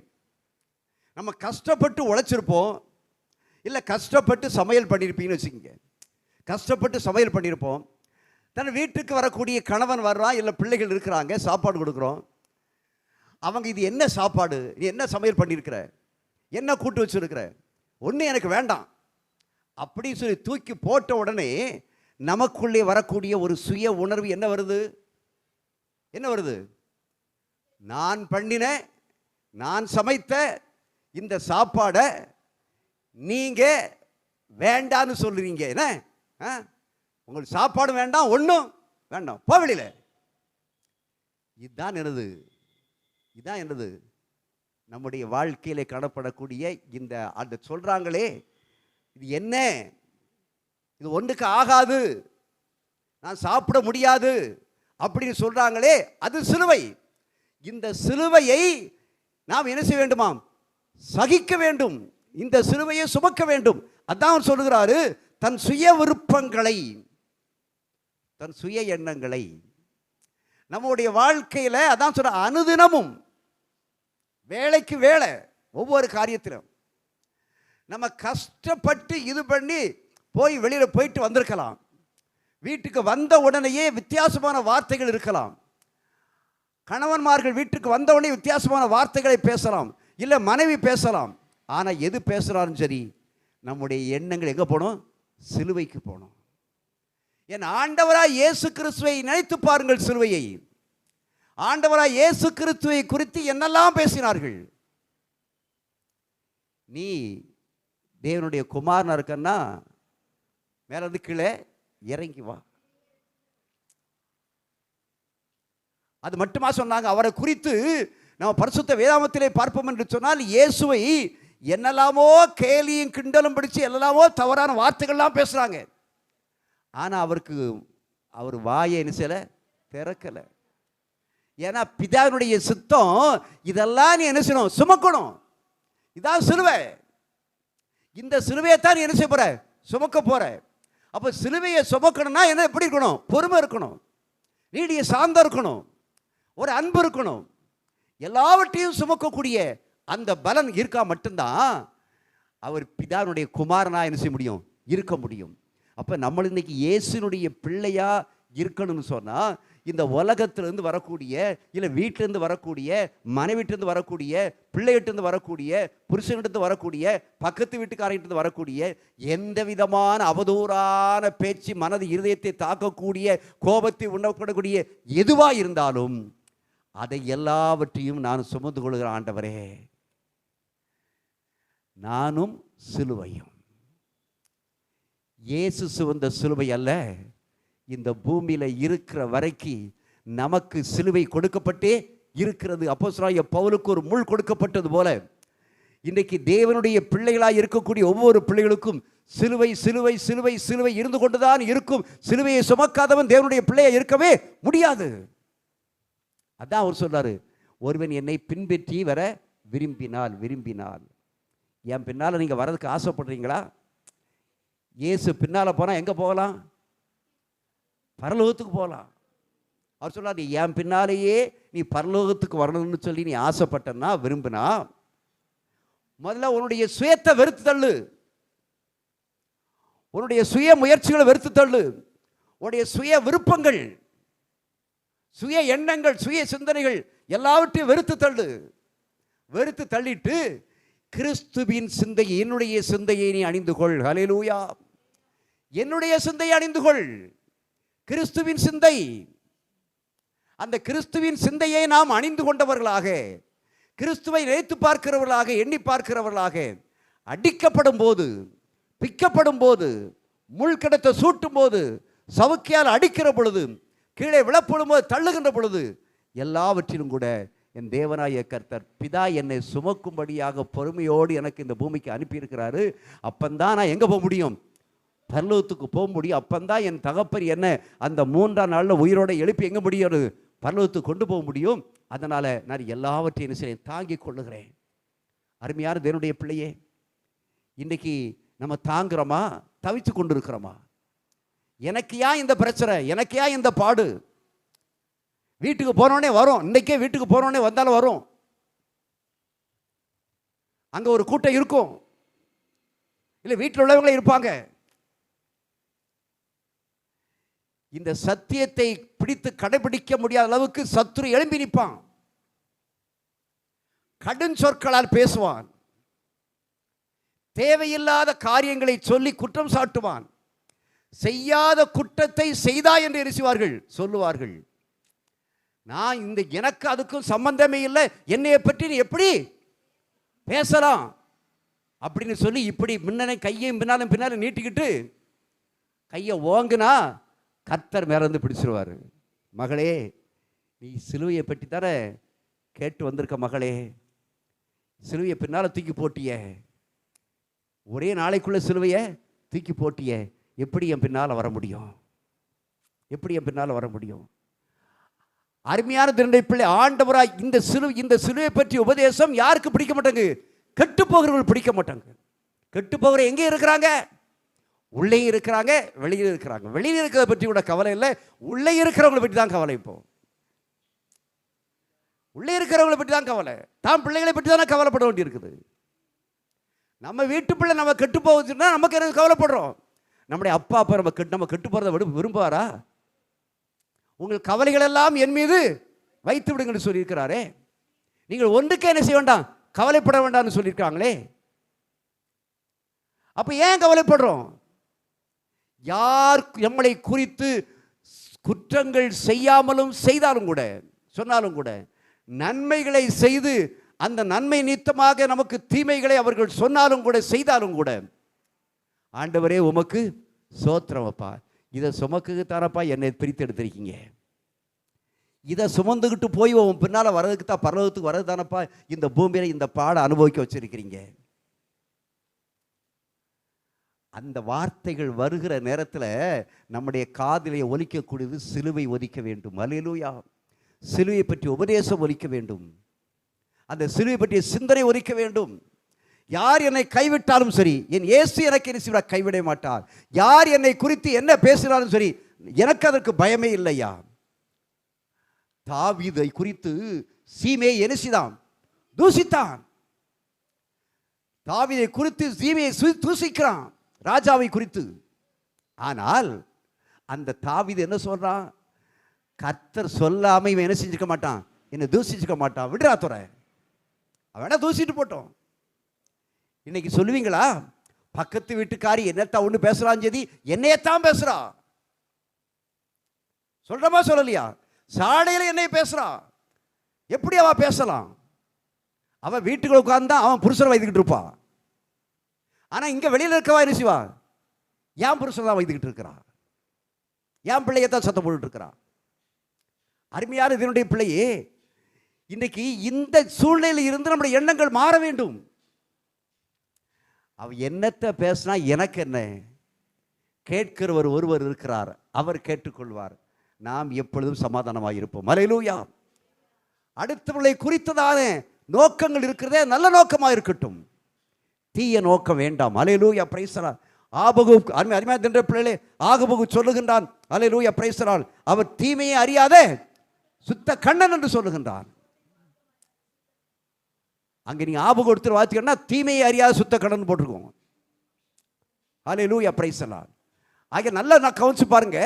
நம்ம கஷ்டப்பட்டு உழைச்சிருப்போம், இல்லை கஷ்டப்பட்டு சமையல் பண்ணியிருப்பீங்கன்னு வச்சுக்கோங்க. கஷ்டப்பட்டு சமையல் பண்ணியிருப்போம். தன் வீட்டுக்கு வரக்கூடிய கணவன் வர்றான், இல்லை பிள்ளைகள் இருக்கிறாங்க, சாப்பாடு கொடுக்குறோம். அவங்க இது என்ன சாப்பாடு, நீ என்ன சமையல் பண்ணியிருக்கிற, என்ன கூட்டு வச்சுருக்கிற, ஒன்றும் எனக்கு வேண்டாம் அப்படின்னு சொல்லி தூக்கி போட்ட உடனே நமக்குள்ளே வரக்கூடிய ஒரு சுய உணர்வு என்ன வருது? நான் பண்ணின, நான் சமைத்த இந்த சாப்பாடை நீங்க வேண்டான்னு சொல்றீங்க. என்ன உங்களுக்கு சாப்பாடு வேண்டாம், ஒன்றும் வேண்டாம், போ வெளியில. இதுதான் என்னது நம்முடைய வாழ்க்கையில காணப்படக்கூடிய இந்த அந்த சொல்றாங்களே, இது என்ன, இது ஒன்றுக்கு ஆகாது, நான் சாப்பிட முடியாது அப்படின்னு சொல்றாங்களே, அது சிலுவை. இந்த சிலுவையை நாம் என்ன செய்ய வேண்டுமாம்? சகிக்க வேண்டும். இந்த சிலுவையை சுமக்க வேண்டும். அதான் சொல்லுகிறாரு, தன் சுய விருப்பங்களை, தன் சுய எண்ணங்களை நம்முடைய வாழ்க்கையில அதான் சொல்ற, அனுதினமும் வேலைக்கு வேலை, ஒவ்வொரு காரியத்திலும் நம்ம கஷ்டப்பட்டு இது பண்ணி போய் வெளியில போயிட்டு வந்திருக்கலாம். வீட்டுக்கு வந்த உடனேயே வித்தியாசமான வார்த்தைகள் இருக்கலாம். கணவன்மார்கள் வீட்டுக்கு வந்த உடனே வித்தியாசமான வார்த்தைகளை பேசலாம், இல்லை மனைவி பேசலாம். ஆனால் எது பேசுகிறாலும் சரி, நம்முடைய எண்ணங்கள் எங்கே போகணும்? சிலுவைக்கு போகணும். என் ஆண்டவராய் இயேசு கிறிஸ்துவை நினைத்து பாருங்கள். சிலுவையை, ஆண்டவராய் இயேசு கிறிஸ்துவை குறித்து என்னெல்லாம் பேசினார்கள். நீ தேவனுடைய குமாரனா இருக்கன்னா மேல இருந்து கீழே இறங்கி வா. அது மட்டுமா சொன்னாங்க? அவரை குறித்து நம்ம பரிசுத்த வேதாகமத்திலே பார்ப்போம் என்று சொன்னால், இயேசுவை என்னெல்லாமோ கேலியும் கிண்டலும் பிடிச்சு என்னெல்லாமோ தவறான வார்த்தைகள்லாம் பேசுறாங்க. ஆனால் அவர் வாயை என்ன செய்யல, திறக்கலை. ஏன்னா பிதாவினுடைய சித்தம் இதெல்லாம் நீ என்ன செய்யணும்? சுமக்கணும். இதான் சிலுவை. இந்த சிலுவையை தான் நீ என்ன செய்ய போற? சுமக்க போற. அப்போ சிலுவையை சுமக்கணும்னா என்ன, எப்படி இருக்கணும்? பொறுமை இருக்கணும், நீடிய சாந்தம் இருக்கணும், ஒரு அன்பு இருக்கணும். எல்லாவற்றையும் சுமக்கக்கூடிய அந்த பலன் இருக்கா மட்டும்தான் அவர் பிதாவினுடைய குமாரனா என்ன செய்ய முடியும்? இருக்க முடியும். அப்போ நம்ம இன்னைக்கு இயேசுனுடைய பிள்ளையா இருக்கணும்னு சொன்னா, இந்த உலகத்திலிருந்து வரக்கூடிய, இல்லை வீட்டிலிருந்து வரக்கூடிய, மனைவிட்டிருந்து வரக்கூடிய, பிள்ளைகிட்டிருந்து வரக்கூடிய, புருஷன்கிட்ட வரக்கூடிய, பக்கத்து வீட்டுக்காரங்கிட்ட வரக்கூடிய எந்த விதமான அவதூறான பேச்சு, மனது இருதயத்தை தாக்கக்கூடிய, கோபத்தை உணரப்படக்கூடிய எதுவா இருந்தாலும் அதை எல்லாவற்றையும் நான் சுமந்து கொள்கிற ஆண்டவரே, நானும் சிலுவையும். இயேசு சுமந்த சிலுவை அல்ல, இந்த பூமியில இருக்கிற வரைக்கும் நமக்கு சிலுவை கொடுக்கப்பட்டே இருக்கிறது. அப்போஸ்தலனாகிய பவுலுக்கு ஒரு முள் கொடுக்கப்பட்டது போல, இன்றைக்கு தேவனுடைய பிள்ளைகளாய் இருக்கக்கூடிய ஒவ்வொரு பிள்ளைகளுக்கும் சிலுவை சிலுவை சிலுவை சிலுவை இருந்து கொண்டுதான் இருக்கும். சிலுவையை சுமக்காதவன் தேவனுடைய பிள்ளையா இருக்கவே முடியாது. அதான் அவர் சொல்றாரு, ஒருவன் என்னை பின்பற்றி வர விரும்பினால். என் பின்னால நீங்க வர்றதுக்கு ஆசைப்படுறீங்களா? இயேசு பின்னால போனா எங்க போகலாம்? பரலோகத்துக்கு போகலாம். அவர் சொல்றாரு, என் பின்னாலேயே நீ பரலோகத்துக்கு வரணும்னு சொல்லி நீ ஆசைப்பட்டனா, விரும்பினா, முதல்ல உன்னுடைய சுயத்தை வெறுத்து தள்ளு, உன்னுடைய சுய முயற்சிகளை வெறுத்து தள்ளு, உன்னுடைய சுய விருப்பங்கள், சுய எண்ணங்கள், சுய சிந்தனைகள் எல்லாவற்றையும் வெறுத்து தள்ளு. வெறுத்து தள்ளிட்டு கிறிஸ்துவின் சிந்தையை, என்னுடைய சிந்தையை நீ அணிந்து கொள். ஹல்லேலூயா. என்னுடைய சிந்தையை அணிந்து கொள். கிறிஸ்துவின் சிந்தை, அந்த கிறிஸ்துவின் சிந்தையை நாம் அணிந்து கொண்டவர்களாக, கிறிஸ்துவை நினைத்து பார்க்கிறவர்களாக, எண்ணி பார்க்கிறவர்களாக, அடிக்கப்படும் போது, பிக்கப்படும் போது, முள் கிடத்த சூட்டும் போது, சவுக்கியால் அடிக்கிற பொழுது, கீழே விழப்படும் போது, தள்ளுகின்ற பொழுது, எல்லாவற்றிலும் கூட என் தேவனாய கர்த்தர் பிதா என்னை சுமக்கும்படியாக பொறுமையோடு எனக்கு இந்த பூமிக்கு அனுப்பியிருக்கிறாரு. அப்பந்தான் நான் எங்கே போக முடியும்? பரலோகத்துக்கு போக முடியும். அப்பந்தான் என் தகப்பர் என்ன அந்த 3ஆம் நாளில் உயிரோட எழுப்பி எங்கே முடியும்? பரலோகத்துக்கு கொண்டு போக முடியும். அதனால் நான் எல்லாவற்றையும் சரி தாங்கிக் கொள்ளுகிறேன். அருமையான தேவனுடைய பிள்ளையே, இன்றைக்கி நம்ம தாங்குறோமா, தவித்து கொண்டு இருக்கிறோமா? எனக்கு ஏன் இந்த பிரச்சனை, எனக்கு ஏன் இந்த பாடு? வீட்டுக்கு போனோடனே வரும், இன்றைக்கே வீட்டுக்கு போனோடனே வந்தாலும் வரும். அங்கே ஒரு கூட்டம் இருக்கும், இல்லை வீட்டில் உள்ளவங்களே இருப்பாங்க. இந்த சத்தியத்தை பிடித்து கடைபிடிக்க முடியாத அளவுக்கு சத்துரு எழும்பி நிற்பான். கடும் சொற்களால் பேசுவான். தேவையில்லாத காரியங்களை சொல்லி குற்றம் சாட்டுவான். செய்யாத குற்றத்தை செய்தாய் என்று எரிசுவார்கள், சொல்லுவார்கள். நான் இந்த எனக்கு அதுக்கும் சம்பந்தமே இல்லை, என்னைய பற்றி நீ எப்படி பேசலாம் அப்படின்னு சொல்லி இப்படி முன்னே கையையும் பின்னாலும் நீட்டிக்கிட்டு கையை ஓங்குனா கர்த்தர் மேலேருந்து பிடிச்சிருவார். மகளே, நீ சிலுவையை பற்றி தானே கேட்டு வந்திருக்க. மகளே, சிலுவையை பின்னால் தூக்கி போட்டிய, ஒரே நாளைக்குள்ள சிலுவையை தூக்கி போட்டிய, எப்படி என் பின்னால் வர முடியும்? எப்படி என் பின்னால் வர முடியும்? அருமையான திருண்டை பிள்ளை, ஆண்டவராய் இந்த சிலுவை பற்றி உபதேசம் யாருக்கு பிடிக்க மாட்டாங்க? கெட்டு போகிறவர்கள் பிடிக்க மாட்டாங்க. கெட்டு போகிற எங்கே இருக்கிறாங்க? உள்ளே இருக்கிறாங்க, வெளியில் இருக்கிறாங்க. வெளியில் இருக்கிறத பற்றி கூட கவலை இல்லை, உள்ளே இருக்கிறவங்களை பற்றி தான் கவலை. இப்போ உள்ளே இருக்கிறவங்களை பற்றி தான் கவலை. தான் பிள்ளைகளை பற்றி தானே கவலைப்பட வேண்டி இருக்குது. நம்ம வீட்டு பிள்ளை நம்ம கெட்டு போகுதுன்னா நமக்கு என்ன கவலைப்படுறோம்? நம்முடைய அப்பா அப்பா நம்ம கெட்டு போகிறத விரும்புவாரா? உங்கள் கவலைகள் எல்லாம் என் மீது வைத்து விடுங்கன்னு சொல்லியிருக்கிறாரே. நீங்கள் ஒன்றுக்கே என்ன செய்ய வேண்டாம், கவலைப்பட வேண்டாம்னு சொல்லியிருக்காங்களே. அப்போ ஏன் கவலைப்படுறோம்? யார் நம்மளை குறித்து குற்றங்கள் செய்யாமலும் செய்தாலும் கூட, சொன்னாலும் கூட, நன்மைகளை செய்து அந்த நன்மை நிமித்தமாக நமக்கு தீமைகளை அவர்கள் சொன்னாலும் கூட செய்தாலும் கூட, ஆண்டவரே உமக்கு சோத்திரம் அப்பா, இதை சுமக்குத்தானப்பா என்னை பிரித்து எடுத்திருக்கீங்க, இதை சுமந்துக்கிட்டு போய் உன் பின்னால் வர்றதுக்கு தான், பரலோகத்துக்கு வர்றது தானப்பா இந்த பூமியில் இந்த பாடம் அனுபவிக்க வச்சிருக்கிறீங்க. அந்த வார்த்தைகள் வருகிற நேரத்தில் நம்முடைய காதிலே ஒலிக்கக்கூடியது சிலுவை ஒலிக்க வேண்டும். அல்லேலூயா. சிலுவை பற்றி உபதேசம் ஒலிக்க வேண்டும். அந்த சிலுவை பற்றிய சிந்தனை ஒலிக்க வேண்டும். யார் என்னை கைவிட்டாலும் சரி, என் இயேசு எனக்கு என்ன செய்வார்? கைவிட மாட்டார். யார் என்னை குறித்து என்ன பேசினாலும் சரி, எனக்கு அதற்கு பயமே இல்லையா. தாவீதை குறித்து சீமையை என்ன செய்தான்? தூசித்தான். தாவீதை குறித்து சீமையை தூசிக்கிறான், ராஜாவை குறித்து. ஆனால் அந்த தாவீது என்ன சொல்றான்? கர்த்தர் சொல்லாம இவன் என்ன செஞ்சுக்க மாட்டான், என்னை தூசிச்சுக்க மாட்டான். விடுறா துறை, அவனா தூசிட்டு போட்டோம். இன்னைக்கு சொல்லுவீங்களா? பக்கத்து வீட்டுக்காரி என்னத்தான் ஒன்று பேசுறான், சரி என்னையத்தான் பேசுறா. சொல்றமா சொல்லலையா? சாடையில் என்னைய பேசுறா. எப்படி அவ பேசலாம்? அவன் வீட்டுக்குள்ள உட்கார்ந்தா அவன் புருஷனை வைத்துக்கிட்டு இருப்பான். ஆனா இங்க வெளியில இருக்கவா என்ன செய்வா? ஏன் புருஷன் தான் வைத்துக்கிட்டு இருக்கிறா, ஏன் பிள்ளையத்தான் சத்தம் போட்டுட்டு இருக்கிறா. அருமையான இதனுடைய பிள்ளையே, இன்னைக்கு இந்த சூழ்நிலையில் இருந்து நம்முடைய எண்ணங்கள் மாற வேண்டும். அவ என்னத்தை பேசினா எனக்கு என்ன? கேட்கிறவர் ஒருவர் இருக்கிறார், அவர் கேட்டுக்கொள்வார். நாம் எப்பொழுதும் சமாதானமாக இருப்போம். அல்லேலூயா. அடுத்தவர்களை குறித்ததான நோக்கங்கள் இருக்கிறதே நல்ல நோக்கமாக இருக்கட்டும், தீய நோக்கம் வேண்டாம். அல்லேலூயா, பிரைஸ் தி லார்ட். ஆபகுக் அருமையான தின்ற பிள்ளைகளே, ஆகபகுக் சொல்லுகின்றான், அல்லேலூயா, பிரைஸ் தி லார்ட், அவர் தீமையை அறியாத சுத்த கண்ணன் என்று சொல்லுகின்றான். அங்கே நீங்க ஆபகு ஒருத்தர் வாசிக்கணும்னா தீமையை அறியாத சுத்த கண்ணன் போட்டிருக்கோம். அல்லேலூயா, பிரைஸ் தி லார்ட். ஆக நல்லா நான் கவனிச்சு பாருங்க.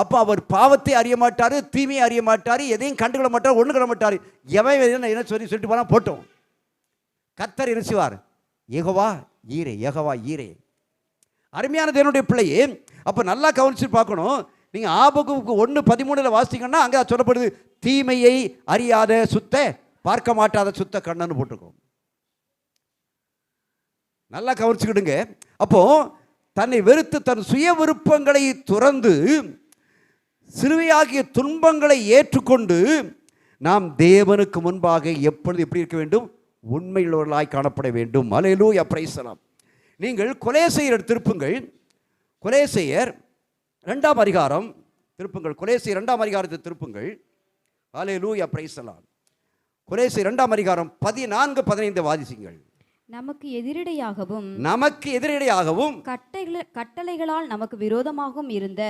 அப்போ அவர் பாவத்தை அறிய மாட்டார், தீமையை அறிய மாட்டார், எதையும் கண்டுகொள்ள மாட்டார், ஒன்று கொள்ள மாட்டார். எவன் என்ன சொல்லிட்டு போனால் போட்டோம். கர்த்தர் என்ன செய்வார்? யெகோவா ஈரே, யெகோவா ஈரே. அருமையான தேவனுடைய பிள்ளையே, அப்போ நல்லா கவனிச்சு பார்க்கணும். நீங்கள் ஆபகுக்கு 1:13 வாசிங்கன்னா அங்கே சொல்லப்படுது, தீமையை அறியாத சுத்த பார்க்க மாட்டாத சுத்த கண்ணன்னு போட்டிருக்கோம். நல்லா கவனிச்சுக்கிடுங்க. அப்போ தன்னை வெறுத்து தன் சுய விருப்பங்களை துறந்து சிலுவையாகிய துன்பங்களை ஏற்றுக்கொண்டு நாம் தேவனுக்கு முன்பாக எப்பொழுது எப்படி இருக்க வேண்டும்? உண்மையுள்ளவர்களாய் காணப்பட வேண்டும். அல்லேலூயா, பிரைஸ் தி லார்ட். நீங்கள் கொலேசையர் திருப்புங்கள். கொலேசையர் 2ஆம் அதிகாரம் திருப்புங்கள். கொலேசையர் 2ஆம் அதிகாரத்தை திருப்புங்கள். அல்லேலூயா, பிரைஸ் தி லார்ட். கொலேசையர் 2ஆம் அதிகாரம் 14-15 வாசியுங்கள். நமக்கு எதிரடையாகவும் கட்டளைகளால் நமக்கு விரோதமாகவும் இருந்த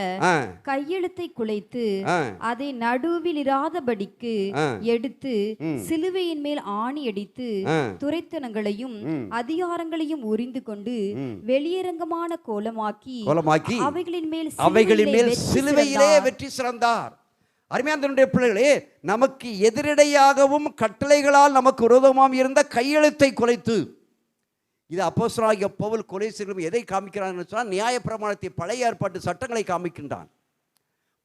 கையெழுத்தை குலைத்து அதை நடுவில் இராதபடிக்கு எடுத்து சிலுவையின் மேல் ஆணி அடித்து துரைத்தனங்களையும் அதிகாரங்களையும் உரிந்து கொண்டு வெளியரங்கமான கோலமாக்கி அவைகளின் மேல் சிலுவையிலே வெற்றி சிறந்தார். அருமையான பிள்ளைகளே, நமக்கு எதிரடையாகவும் கட்டளைகளால் நமக்கு விரோதமாகவும் இருந்த கையெழுத்தை குலைத்து, இது அப்போஸ்தலனாகிய பவுல் கொலேசியர்களும் எதை காமிக்கிறான்னு சொன்னால், நியாயப்பிரமாணத்தை பழைய ஏற்பாட்டு சட்டங்களை காமிக்கின்றான்.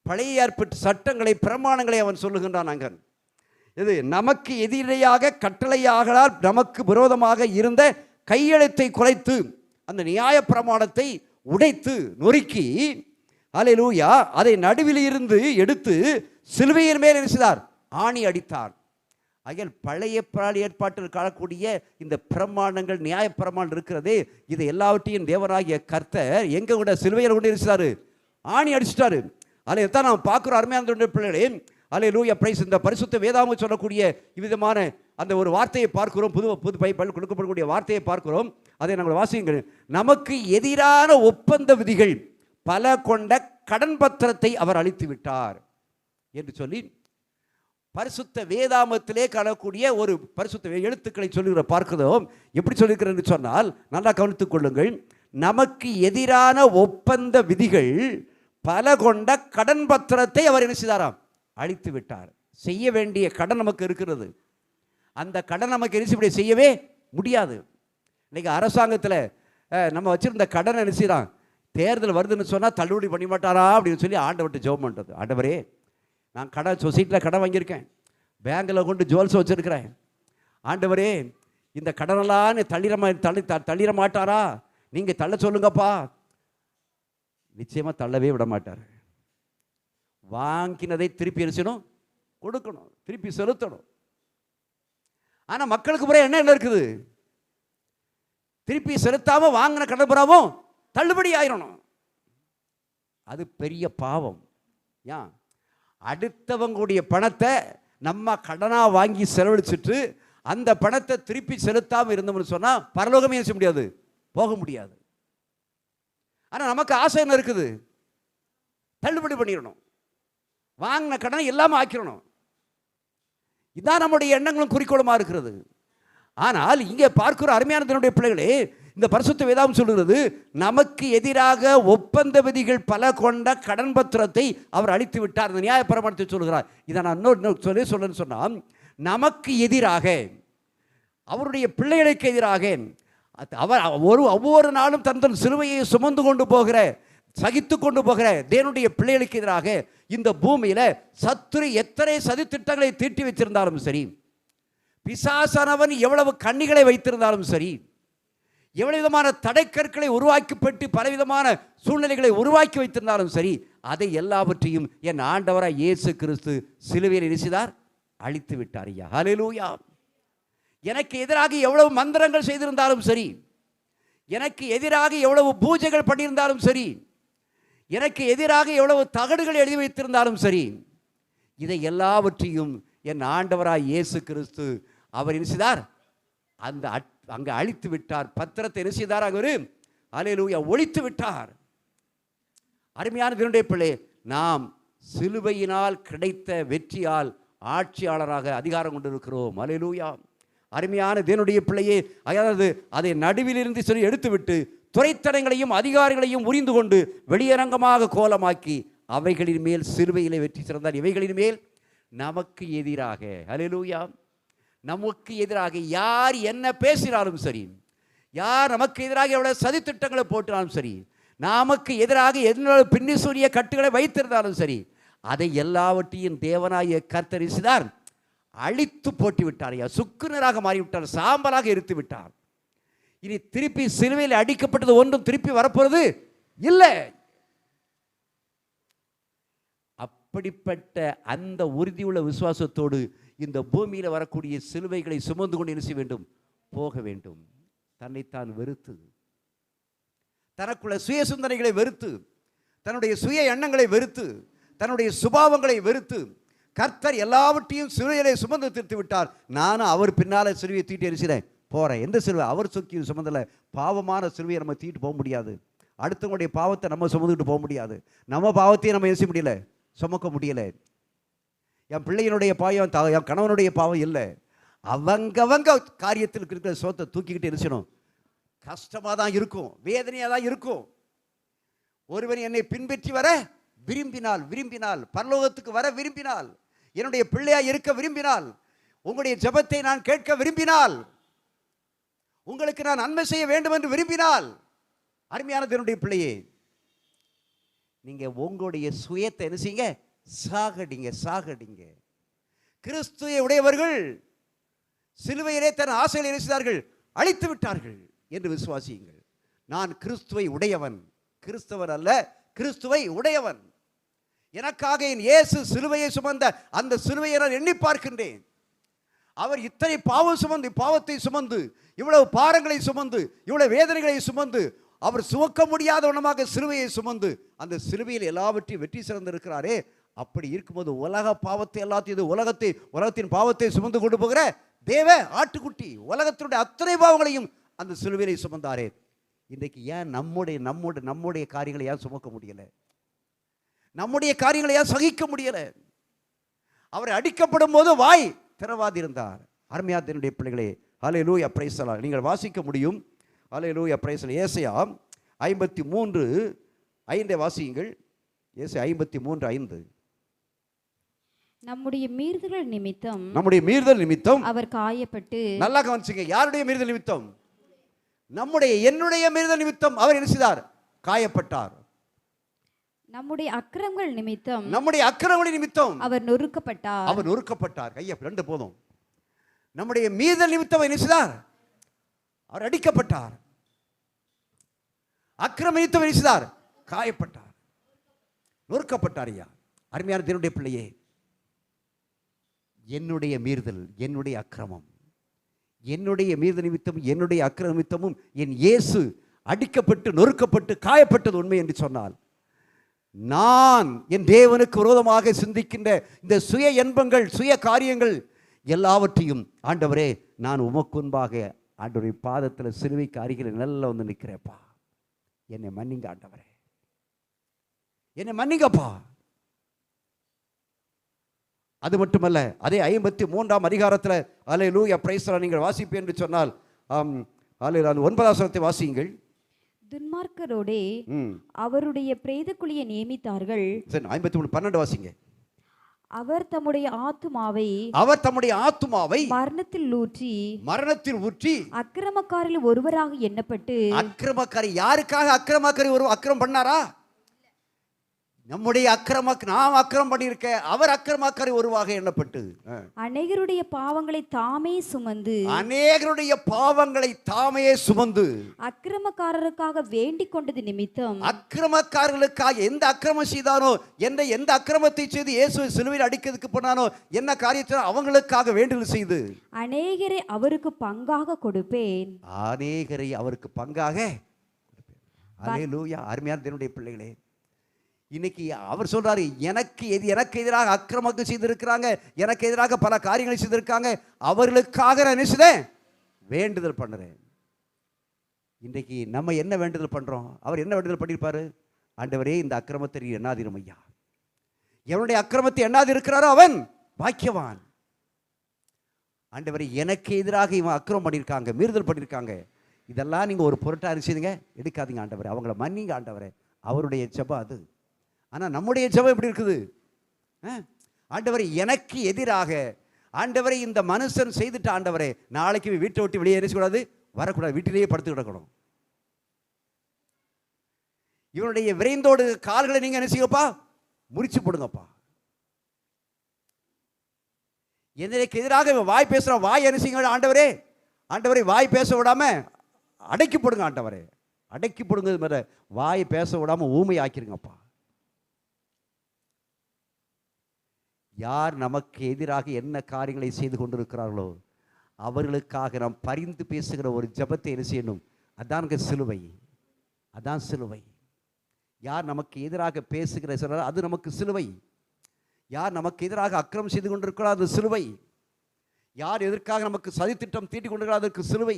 பழைய ஏற்பாட்டு சட்டங்களை பிரமாணங்களை அவன் சொல்லுகின்றான். அங்கன் இது நமக்கு எதிரையாக கட்டளையாகலால் நமக்கு விரோதமாக இருந்த கையெழுத்தை குலைத்து அந்த நியாயப்பிரமாணத்தை உடைத்து நொறுக்கி, அல்லேலூயா, அதை நடுவில் இருந்து எடுத்து சிலுவையின் மேல் என்ன செய்தார்? ஆணி அடித்தார். ஆகையால் பழைய ஏற்பாட்டில் காணக்கூடிய இந்த பிரமாணங்கள், நியாய பிரமாணம் இருக்கிறதே, இதை எல்லாவற்றையும் தேவனாகிய கர்த்தர் எங்க கூட சிலுவையில் கொண்டு இருக்கிறாரு? ஆணி அடிச்சிட்டாரு. அதில் தான் நாம் பார்க்குறோம். அருமையான பிள்ளைகளே, அல்லேலூயா, பிரைஸ். இந்த பரிசுத்த வேதாகமம் சொல்லக்கூடிய இவ்விதமான அந்த ஒரு வார்த்தையை பார்க்கிறோம். புது பைபிள் கொடுக்கப்படக்கூடிய வார்த்தையை பார்க்கிறோம். அதை நாங்கள் வாசியுங்கள். நமக்கு எதிரான ஒப்பந்த விதிகள் பல கொண்ட கடன் பத்திரத்தை அவர் அழித்து விட்டார் என்று சொல்லி பரிசுத்த வேதாமத்திலே காணக்கூடிய ஒரு பரிசுத்த எழுத்துக்களை சொல்லுகிற பார்க்கிறோம். எப்படி சொல்லியிருக்கிறேன் சொன்னால், நல்லா கவனித்துக் கொள்ளுங்கள். நமக்கு எதிரான ஒப்பந்த விதிகள் பல கொண்ட கடன் பத்திரத்தை அவர் என்ன செய்தாராம்? அழித்து விட்டார். செய்ய வேண்டிய கடன் நமக்கு இருக்கிறது. அந்த கடன் நமக்கு என்ன செய்யவே முடியாது. இன்னைக்கு அரசாங்கத்தில் நம்ம வச்சிருந்த கடன் என்ன செய்யலாம்? தேர்தல் வருதுன்னு சொன்னால் தள்ளுபடி பண்ணி மாட்டாரா அப்படின்னு சொல்லி ஆண்டவர்கிட்ட ஜெபம் பண்ணுறது. ஆண்டவரே, நான் கடன் சொசைட்டியில் கடன் வாங்கியிருக்கேன், பேங்கில் கொண்டு ஜுவல்ஸ் வச்சுருக்கிறேன். ஆண்டவரே, இந்த கடனெல்லாம் தள்ளிட மாட்டாரா? நீங்கள் தள்ள சொல்லுங்கப்பா. நிச்சயமாக தள்ளவே விட மாட்டார். வாங்கினதை திருப்பி எரிச்சணும், கொடுக்கணும், திருப்பி செலுத்தணும். ஆனால் மக்களுக்கு புற என்ன இருக்குது? திருப்பி செலுத்தாமல் வாங்கின கடன் புறாவும் தள்ளுபடி ஆயிரணும். அது பெரிய பாவம். ஏன்? அடுத்தவங்களுடைய பணத்தை நம்ம கடனாக வாங்கி செலவழிச்சிட்டு அந்த பணத்தை திருப்பி செலுத்தாமல் இருந்தோம்னு சொன்னால் பரலோகமே செய்ய முடியாது, போக முடியாது. ஆனால் நமக்கு ஆசை என்ன இருக்குது? தள்ளுபடி பண்ணிடணும், வாங்கின கடனை எல்லாமே ஆக்கிடணும். இதுதான் நம்முடைய எண்ணங்களும் குறிக்கோளுமா இருக்கிறது. ஆனால் இங்கே பார்க்கிற அருமையான தன்னுடைய பிள்ளைகளே, இந்த பரிசுத்த வேதாகம் சொல்லுகிறது, நமக்கு எதிராக ஒப்பந்த விதிகள் பல கொண்ட கடன் பத்திரத்தை அவர் அழித்து விட்டார். இந்த நியாயப்பிரமாணத்தை சொல்லுகிறார். இதை நான் இன்னொரு சொல்லுன்னு சொன்னால், நமக்கு எதிராக, அவருடைய பிள்ளைகளுக்கு எதிராக அவர் ஒவ்வொரு நாளும் தன் சிலுவையை சுமந்து கொண்டு போகிற, சகித்து கொண்டு போகிற தேவனுடைய பிள்ளைகளுக்கு எதிராக இந்த பூமியில சத்துரு எத்தனை சதித்திட்டங்களை தீட்டி வச்சிருந்தாலும் சரி, பிசாசானவன் எவ்வளவு கண்ணிகளை வைத்திருந்தாலும் சரி, எவ்வளவு விதமான தடைக்கற்களை உருவாக்கப்பட்டு பலவிதமான சூழ்நிலைகளை உருவாக்கி வைத்திருந்தாலும் சரி, அதை எல்லாவற்றையும் என் ஆண்டவராய் இயேசு கிறிஸ்து சிலுவையில் இணைத்தார், அழித்து விட்டார். ஐயா, ஹல்லேலூயா. எனக்கு எதிராக எவ்வளவு மந்திரங்கள் செய்திருந்தாலும் சரி, எனக்கு எதிராக எவ்வளவு பூஜைகள் பண்ணியிருந்தாலும் சரி, எனக்கு எதிராக எவ்வளவு தகடுகள் எழுதி வைத்திருந்தாலும் சரி, இதை எல்லாவற்றையும் என் ஆண்டவராய் இயேசு கிறிஸ்து அவர் என்ன செய்தார்? அந்த அங்கே அழித்து விட்டார். பத்திரத்தை என்ன செய்தார்? அவர் அல்லேலூயா ஒழித்து விட்டார். அருமையான தேவனுடைய பிள்ளை, நாம் சிலுவையினால் கிடைத்த வெற்றியால் ஆட்சியாளராக அதிகாரம் கொண்டிருக்கிறோம். அல்லேலூயா. அருமையான தேவனுடைய பிள்ளையே, அதாவது அதை நடுவிலிருந்து சொல்லி எடுத்துவிட்டு துரைத்தனங்களையும் அதிகாரிகளையும் உரிந்து கொண்டு வெளியரங்கமாக கோலமாக்கி அவைகளின் மேல் சிலுவையிலே வெற்றி சிறந்தார். இவைகளின் மேல் நமக்கு எதிராக, அல்லேலூயா, நமக்கு எதிராக யார் என்ன பேசினாலும் சரி, யார் நமக்கு எதிராக எவ்வளவு சதித்திட்டங்களை போட்டாலும் சரி, நமக்கு எதிராக எவ்வளவு பின்னி சூரிய கட்டுகளை வைத்திருந்தாலும் சரி, அதை எல்லாவற்றையும் தேவனாகிய கர்த்தர் செய்தார், அழித்து போட்டு விட்டார். சுக்குநராக மாறிவிட்டார், சாம்பலாக எரித்து விட்டார். இனி திருப்பி சிலுவையில் அடிக்கப்பட்டது ஒன்றும் திருப்பி வரப்போறது இல்லை. அப்படிப்பட்ட அந்த உறுதியுள்ள விசுவாசத்தோடு இந்த பூமியில் வரக்கூடிய சிலுவைகளை சுமந்து கொண்டு என்ன செய்ய வேண்டும்? போக வேண்டும். தன்னைத்தான் வெறுத்து, தனக்குள்ள சுய சிந்தனைகளை வெறுத்து, தன்னுடைய சுய எண்ணங்களை வெறுத்து, தன்னுடைய சுபாவங்களை வெறுத்து, கர்த்தர் எல்லாவற்றையும் சிலுவையிலே சுமந்து தீர்த்து விட்டார். நானும் அவர் பின்னால சிலுவையை தீட்டி எரிசிறேன் போறேன். எந்த சிலுவை? அவர் சொக்கி சுமந்தல. பாவமான சிலுவையை நம்ம தீட்டு போக முடியாது. அடுத்தவங்களுடைய பாவத்தை நம்ம சுமந்துக்கிட்டு போக முடியாது. நம்ம பாவத்தையும் நம்ம எரிச முடியல, சுமக்க முடியல. என் பிள்ளையினுடைய பாவம், என் கணவனுடைய பாவம் இல்லை. அவங்கவங்க காரியத்தில் இருக்கிற சோத்தை தூக்கிக்கிட்டு எரிசணும். கஷ்டமாக தான் இருக்கும், வேதனையாக தான் இருக்கும். ஒருவன் என்னை பின்பற்றி வர விரும்பினால், பரலோகத்துக்கு வர விரும்பினால், என்னுடைய பிள்ளையாக இருக்க விரும்பினால், உங்களுடைய ஜெபத்தை நான் கேட்க விரும்பினால், உங்களுக்கு நான் நன்மை செய்ய வேண்டும் என்று விரும்பினால், அருமையான தேவனுடைய பிள்ளையே, நீங்க உங்களுடைய சுயத்தை என்ன செய்யுங்க? சாகடிங்க. கிறிஸ்துவை உடையவர்கள் சிலுவையிலே தன் ஆசைகளை என்ன செய்தார்கள்? அழித்து விட்டார்கள் என்று விசுவாசியுங்கள். நான் கிறிஸ்துவை உடையவன், கிறிஸ்தவன் அல்ல, கிறிஸ்துவை உடையவன். எனக்காக என் இயேசு சிலுவையை சுமந்த அந்த சிலுவையை நான் எண்ணி பார்க்கின்றேன். அவர் இத்தனை பாவத்தை சுமந்து, இவ்வளவு பாரங்களை சுமந்து, இவ்வளவு வேதனைகளை சுமந்து, அவர் சுமக்க முடியாத வண்ணமாக சிலுவையை சுமந்து அந்த சிலுவையில் எல்லாவற்றையும் வெற்றி சிறந்திருக்கிறாரே. அப்படி இருக்கும்போது உலக பாவத்தை எல்லாத்தையும், உலகத்தின் பாவத்தை சுமந்து கொண்டு போகிற தேவ ஆட்டுக்குட்டி உலகத்தினுடைய அத்தனை பாவங்களையும் அந்த சிலுவையை சுமந்தாரே. இன்றைக்கு ஏன் நம்முடைய காரியங்களை ஏன் சுமக்க முடியல? நம்முடைய காரியங்களை ஏன் சகிக்க முடியல? அவர் அடிக்கப்படும் போது வாய் திறவாதிருந்தார். அருமையாத்தினுடைய பிள்ளைகளே, ஹல்லேலூயா, பிரைஸ் தி லார்ட். நீங்கள் வாசிக்க முடியும். ஹல்லேலூயா, பிரைஸ் தி லார்ட். ஏசாயா 53:5 வாசியுங்கள். ஏசாயா 53:5. நம்முடைய மீறுதல் நிமித்தம் அவர் காயப்பட்டு. நல்லா கவனிச்சுங்க. யாருடைய மீறுதல் நிமித்தம்? என்னுடைய மீறுதல் நிமித்தம் அவர் என்ன செய்தார்? காயப்பட்டார். நம்முடைய அக்கிரமங்கள் நிமித்தம் அவர் நொறுக்கப்பட்டார். கையை ரெண்டு போதும். நம்முடைய மீறுதல் நிமித்தம் என்ன செய்தார்? அவர் அடிக்கப்பட்டார். அக்கிரம நிமித்தம் என்ன செய்தார்? காயப்பட்டார், நொறுக்கப்பட்டார். ஐயா, அருமையான தேவனுடைய பிள்ளையே, என்னுடைய மீறுதல், என்னுடைய அக்கிரமம், என்னுடைய மீறுதல் நிமித்தம், என்னுடைய அக்கிரம நிமித்தமும் என் இயேசு அடிக்கப்பட்டு நொறுக்கப்பட்டு காயப்பட்டது உண்மை என்று சொன்னால், நான் என் தேவனுக்கு விரோதமாக சிந்திக்கின்ற இந்த சுய இன்பங்கள், சுய காரியங்கள் எல்லாவற்றையும் ஆண்டவரே, நான் உமக்கு முன்பாக ஆண்டவருடைய பாதத்தில் சிலுவைக்கு அருகில் நல்லா வந்து நிற்கிறேப்பா, என்னை மன்னிங்க ஆண்டவரே, என்னை மன்னிங்கப்பா. அது மட்டுமல்ல, அதே 53ஆம் அதிகாரத்தில் ஹல்லேலூயா, பிரைஸ் தி லார்ட் நீங்கள் வாசிப்பீர்கள் என்று சொன்னால், ஹல்லேலூயா, 9ஆம் வசனத்தை வாசியுங்கள். துன்மார்க்கரோடே அவருடைய பிரேத குழியை நியமித்தார்கள். 53:12 வாசிங்க. அவர் தம்முடைய ஆத்துமாவை மரணத்தில் ஊற்றி அக்கிரமக்காரில் ஒருவராக எண்ணப்பட்டு. அக்கிரமக்காரி யாருக்காக? அக்கிரமக்காரி ஒரு அக்கிரமம் பண்ணாரா? நம்முடைய நாம் அக்கிரமம் பண்ணியிருக்க, அவர் அக்கிரமக்காரி ஒருவாக எண்ணப்பட்டு அநேகருடைய பாவங்களை தாமே சுமந்து அக்கிரமக்காரருக்காக வேண்டிக் கொண்டது நிமித்தம். அக்கிரமக்காரர்களுக்காக எந்த அக்கிரமம் செய்தானோ, எந்த அக்கிரமத்தை செய்து இயேசு சிலுவையில் அடிக்கிறதுக்கு போனானோ, என்ன காரியத்தை அவங்களுக்காக வேண்டுதல் செய்து அநேகரை அவருக்கு பங்காக கொடுப்பேன். ஹல்லேலூயா. அருமையான தேவனுடைய பிள்ளைகளே, இன்னைக்கு அவர் சொல்றாரு, எனக்கு எதிராக அக்கிரமம் செய்திருக்கிறாங்க, எனக்கு எதிராக பல காரியங்களை செய்திருக்காங்க, அவர்களுக்காக நான் நினைச்சதேன் வேண்டுதல் பண்ணுறேன். இன்றைக்கு நம்ம என்ன வேண்டுதல் பண்றோம்? அவர் என்ன வேண்டுதல் பண்ணியிருப்பாரு? ஆண்டவரே, இந்த அக்கிரமத்தை எண்ணாதிரும் ஐயா, எவனுடைய அக்கிரமத்தை எண்ணாது இருக்கிறாரோ அவன் பாக்கியவான். ஆண்டவரே, எனக்கு எதிராக இவன் அக்கிரமம் பண்ணியிருக்காங்க, மீறுதல் பண்ணியிருக்காங்க, இதெல்லாம் நீங்கள் ஒரு பொருட்டாக இருந்துச்சுங்க, எடுக்காதீங்க ஆண்டவரே, அவங்கள மன்னிங்க ஆண்டவரே. அவருடைய ஜெபம் அது. ஆனால் நம்முடைய ஜெபம் எப்படி இருக்குது? ஆண்டவரே, எனக்கு எதிராக, ஆண்டவரை இந்த மனுஷன் செய்துட்டு, ஆண்டவரே நாளைக்கு வீட்டை விட்டு வெளியே எரிச்சக்கூடாது, வரக்கூடாது, வீட்டிலேயே படுத்து கிடக்கணும். இவனுடைய விரைந்தோடு கால்களை நீங்க என்ன செய்யப்பா? முறிச்சு போடுங்கப்பா. எனக்கு எதிராக வாய் பேசுற, வாய் என்ன செய்யுங்க ஆண்டவரே, ஆண்டவரை வாய் பேச விடாம அடக்கி போடுங்க ஆண்டவரே, அடக்கி போடுங்க. மேல வாய் பேச விடாம ஊமை ஆக்கிருங்கப்பா. யார் நமக்கு எதிராக என்ன காரியங்களை செய்து கொண்டிருக்கிறார்களோ அவர்களுக்காக நாம் பரிந்து பேசுகிற ஒரு ஜெபத்தை என்ன செய்யணும்? அதான்ங்க சிலுவை, அதான் சிலுவை. யார் நமக்கு எதிராக பேசுகிற சொல்றாரோ அது நமக்கு சிலுவை. யார் நமக்கு எதிராக அக்கிரமம் செய்து கொண்டிருக்கிறார் அது சிலுவை. யார் எதற்காக நமக்கு சதித்திட்டம் தீட்டிக் கொண்டிருக்கிறார் அதற்கு சிலுவை.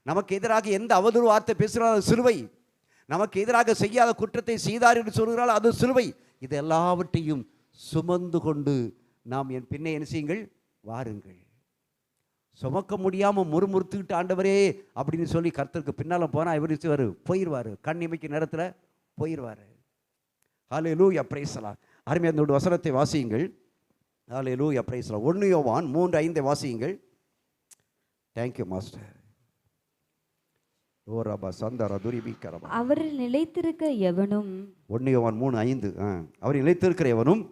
நமக்கு எதிராக எந்த அவதூறு வார்த்தை பேசுகிறார் அது சிலுவை. நமக்கு எதிராக செய்யாத குற்றத்தை செய்தார் என்று சொல்கிறாள் அது சிலுவை. இது எல்லாவற்றையும் சுமந்து கொண்டு நாம் என் பின்னே என்ன செய்யுங்கள்? வாருங்கள். சுமக்க முடியாமல் முறுமுறுத்துக்கிட்டு ஆண்டவரே அப்படின்னு சொல்லி கர்த்தருக்கு பின்னால் போனால் இவர் போயிடுவார். கண் இமைக்கு நேரத்தில் போயிடுவார். ஹல்லேலூயா, பிரைஸ் தி லார்ட். அருமையான அந்த வசனத்தை வாசியுங்கள். ஹல்லேலூயா, பிரைஸ் தி லார்ட். 1 யோவான் 3:5 வாசியுங்கள். Thank you master. அவரில் நிலைத்திருக்க எவனும் 1 யோவான் 3:5 அவரில் நிலைத்திருக்கிற எவனும்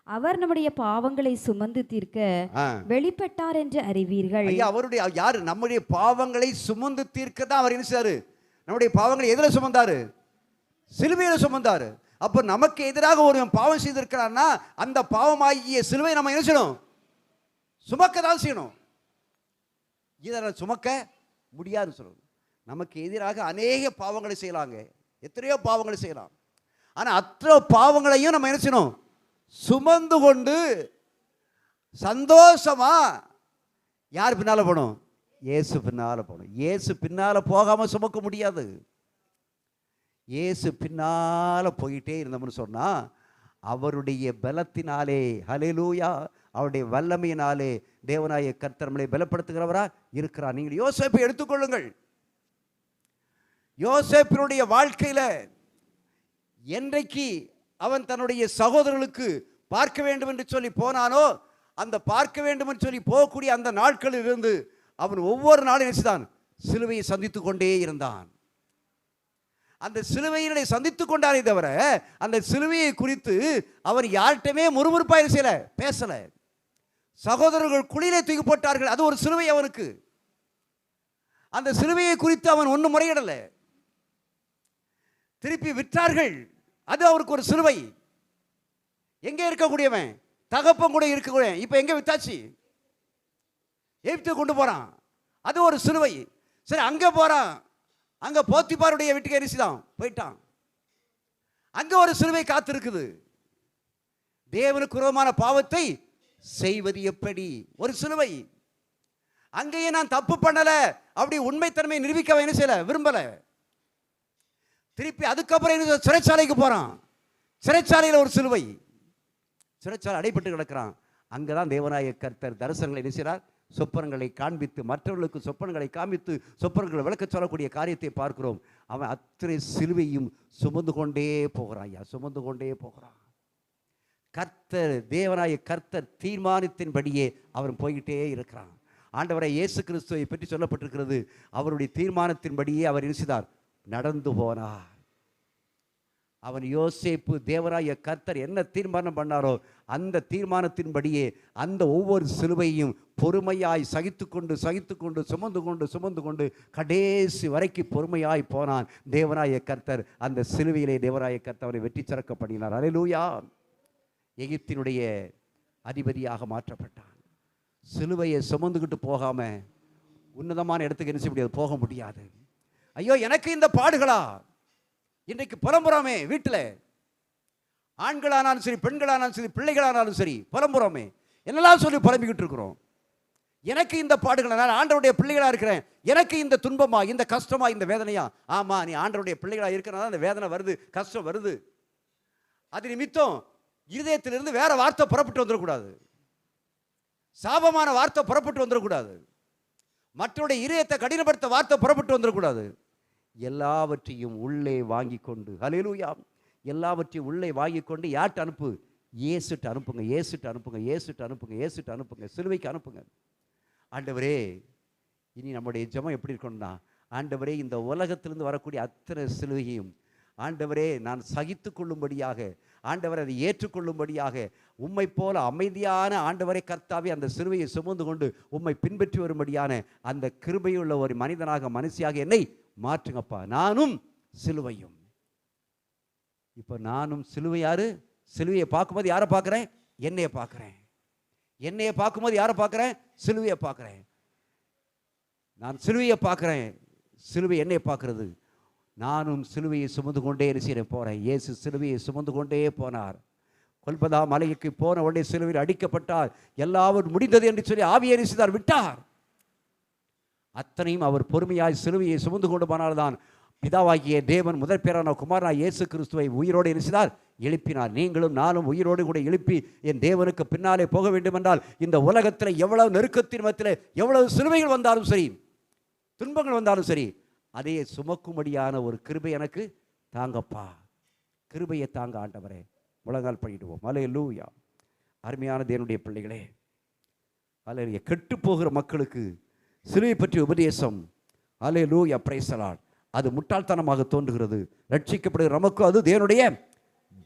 அவர் நம்முடைய பாவங்களை சுமந்து தீர்க்க வெளிப்பட்டார் என்று அறிவீர்கள். ஐயா, அவருடைய யாரு? நம்முடைய பாவங்களை சுமந்து தீர்க்க தான் அவர் என்ன செய்தாரு? நம்முடைய பாவங்களை எதுல சுமந்தாரு? சிலுவையில சுமந்தாரு. அப்ப நமக்கு எதிராக ஒரு பாவம் செய்திருக்கிறான்னா அந்த பாவமாகிய சிலுவை நம்ம என்ன செய்யணும்? சுமக்க தான் செய்யணும். இதை சுமக்க முடியாது சொல்லணும். நமக்கு எதிராக அநேக பாவங்களை செய்யலாங்க, எத்தனையோ பாவங்களை செய்யலாம். ஆனால் அத்தனை பாவங்களையும் நம்ம என்ன செய்யணும்? சுமந்து கொண்டு சந்தோஷமா யார் பின்னால போகணும்? இயேசு பின்னால போகணும். இயேசு பின்னால போகாம சுமக்க முடியாது. இயேசு பின்னால போயிட்டே இருந்தோம்னு சொன்னா அவருடைய பலத்தினாலே, ஹல்லேலூயா, அவருடைய வல்லமையினாலே தேவனாய கர்த்தர் நம்மளை பலப்படுத்துகிறவரா இருக்கிறார். நீங்கள் யோசேப்பை எடுத்துக்கொள்ளுங்கள். யோசேப்பினுடைய வாழ்க்கையில என்றைக்கு அவன் தன்னுடைய சகோதரர்களுக்கு பார்க்க வேண்டும் என்று சொல்லி போனானோ அந்த பார்க்க வேண்டும் என்று சொல்லி போகக்கூடிய அந்த நாட்களில் இருந்து அவன் ஒவ்வொரு நாளும் நினைச்சுதான் சிலுவையை சந்தித்துக் கொண்டே இருந்தான். அந்த சிலுவையினை சந்தித்துக் கொண்டானே தவிர அந்த சிலுவையை குறித்து அவன் யார்கிட்டமே முறுமுறுப்பாக செய்யல, பேசல. சகோதரர்கள் குழியிலே தூக்கி போட்டார்கள், அது ஒரு சிலுவை அவனுக்கு. அந்த சிலுவையை குறித்து அவன் ஒன்றும் முறையிடல. திருப்பி விற்றார்கள், அது அவருக்கு ஒரு சிலுவை. எங்கே இருக்கக்கூடியவன்? தகப்பன் கூட இருக்கக்கூடிய, இப்ப எங்க வித்தாச்சு? எகிப்து கொண்டு போறான், அது ஒரு சிலுவை. சரி, அங்க போறான், அங்க போத்திபாருடைய வீட்டுக்கு எரிசிதான் போயிட்டான், அங்க ஒரு சிலுவை காத்திருக்குது. தேவனுக்கு விரோதமான பாவத்தை செய்வது எப்படி? ஒரு சிலுவை. அங்கேயே நான் தப்பு பண்ணல அப்படி உண்மைத்தன்மை நிரூபிக்க என்ன செய்யல, விரும்பல. திருப்பி அதுக்கப்புறம் சிறைச்சாலைக்கு போறான், சிறைச்சாலையில் ஒரு சிலுவை. சிறைச்சாலை அடைபட்டு கிடக்கிறான். அங்கதான் தேவனாய கர்த்தர் தரிசனங்களை நினைச்சார், சொப்பனங்களை காண்பித்து, மற்றவர்களுக்கு சொப்பனங்களை காண்பித்து சொப்பனங்களை விளக்க சொல்லக்கூடிய காரியத்தை பார்க்கிறோம். அவன் அத்தனை சிலுவையும் சுமந்து கொண்டே போகிறான். ஐயா, சுமந்து கொண்டே போகிறான். கர்த்தர், தேவனாய கர்த்தர் தீர்மானத்தின்படியே அவன் போய்கிட்டே இருக்கிறான். ஆண்டவரை இயேசு கிறிஸ்துவை பற்றி சொல்லப்பட்டிருக்கிறது, அவருடைய தீர்மானத்தின்படியே அவர் நினைச்சார், நடந்து போனார். அவன் யோசேப்பு, தேவராய கர்த்தர் என்ன தீர்மானம் பண்ணாரோ அந்த தீர்மானத்தின்படியே அந்த ஒவ்வொரு சிலுவையும் பொறுமையாய் சகித்துக்கொண்டு சுமந்து கொண்டு கடைசி வரைக்கும் பொறுமையாய் போனான். தேவராய கர்த்தர் அந்த சிலுவையிலே தேவராய கர்த்தர் அவரை வெற்றி சிறக்க பண்ணினார். அல்லேலூயா. எகிப்தினுடைய அதிபதியாக மாற்றப்பட்டான். சிலுவையை சுமந்துக்கிட்டு போகாம உன்னதமான இடத்துக்கு என்ன செய்ய முடியாது, போக முடியாது. ஐயோ, எனக்கு இந்த பாடுகளா? இன்றைக்கு புலம்புறோமே, வீட்டில் ஆண்களானாலும் சரி, பெண்களானாலும் சரி, பிள்ளைகளானாலும் சரி, புலம்புறோமே. என்னெல்லாம் சொல்லி புலம்பிக்கிட்டு இருக்கிறோம். எனக்கு இந்த பாடுகளா? நான் ஆண்டவருடைய பிள்ளைகளா இருக்கிறேன், எனக்கு இந்த துன்பமா, இந்த கஷ்டமா, இந்த வேதனையா? ஆமா, நீ ஆண்டவருடைய பிள்ளைகளா இருக்கிறனால அந்த வேதனை வருது, கஷ்டம் வருது. அது நிமித்தம் இருதயத்திலிருந்து வேற வார்த்தை புறப்பட்டு வந்துடக்கூடாது, சாபமான வார்த்தை புறப்பட்டு வந்துடக்கூடாது, மற்றவருடைய இதயத்தை கடினப்படுத்த வார்த்தை புறப்பட்டு வந்துடக்கூடாது. எல்லாவற்றையும் உள்ளே வாங்கி கொண்டு, ஹல்லேலூயா, எல்லாவற்றையும் உள்ளே வாங்கி கொண்டு யார்கிட்ட அனுப்பு? இயேசுட்டு அனுப்புங்க, இயேசுட்டு அனுப்புங்க, இயேசுட்டு அனுப்புங்க, இயேசுட்டு அனுப்புங்க, சிலுவைக்கு அனுப்புங்க. ஆண்டவரே, இனி நம்முடைய ஜெபம் எப்படி இருக்கணும்னா, ஆண்டவரே, இந்த உலகத்திலிருந்து வரக்கூடிய அத்தனை சிலுவையும் ஆண்டவரே நான் சகித்து கொள்ளும்படியாக, ஆண்டவர் அதை ஏற்றுக்கொள்ளும்படியாக, உம்மை போல அமைதியான ஆண்டவரை கர்த்தாவே அந்த சிலுவையை சுமந்து கொண்டு உம்மை பின்பற்றி வரும்படியான அந்த கிருபையுள்ள ஒரு மனிதனாக, மனுஷியாக என்னை மாற்றுங்கப்பா. நானும் சிலுவையும். இப்போ நானும் சிலுவை யாரு? சிலுவையை பார்க்கும்போது யாரை பார்க்குறேன்? என்னையை பார்க்குறேன். என்னையை பார்க்கும்போது யாரை பார்க்குறேன்? சிலுவையை பார்க்குறேன். நான் சிலுவையை பார்க்குறேன், சிலுவை என்னையை பார்க்குறது. நானும் சிலுவையை சுமந்து கொண்டே போகிறேன். இயேசு சிலுவையை சுமந்து கொண்டே போனார். கொல்கதா மலைக்கு போன உடனே சிலுவையில் அடிக்கப்பட்டார். எல்லாரும் முடிந்தது என்று சொல்லி ஆவியை நேசித்தார், விட்டார். அத்தனையும் அவர் பொறுமையாய் சிலுவையை சுமந்து கொண்டு போனால்தான் பிதாவாகிய தேவன் முதற் பேரான குமாரனாய் இயேசு கிறிஸ்துவை உயிரோடு நேசித்தார், எழுப்பினார். நீங்களும் நானும் உயிரோடு கூட எழுப்பி என் தேவனுக்கு பின்னாலே போக வேண்டும் என்றால் இந்த உலகத்தில் எவ்வளவு நெருக்கத்தின் மத்தியில் எவ்வளவு சிலுவைகள் வந்தாலும் சரி, துன்பங்கள் வந்தாலும் சரி, அதையே சுமக்கும்படியான ஒரு கிருபை எனக்கு தாங்கப்பா. கிருபையை தாங்க ஆண்டவரே. முழங்கால் பண்ணிடுவோம். அல்லேலூயா. அருமையான தேவனுடைய பிள்ளைகளே, அல்லேலூயா. கெட்டு போகிற மக்களுக்கு சிலுவை பற்றிய உபதேசம், அல்லேலூயா, பிரைஸ் தி லார்ட், அது முட்டாள்தனமாக தோன்றுகிறது. ரட்சிக்கப்படுகிற நமக்கு அது தேவனுடைய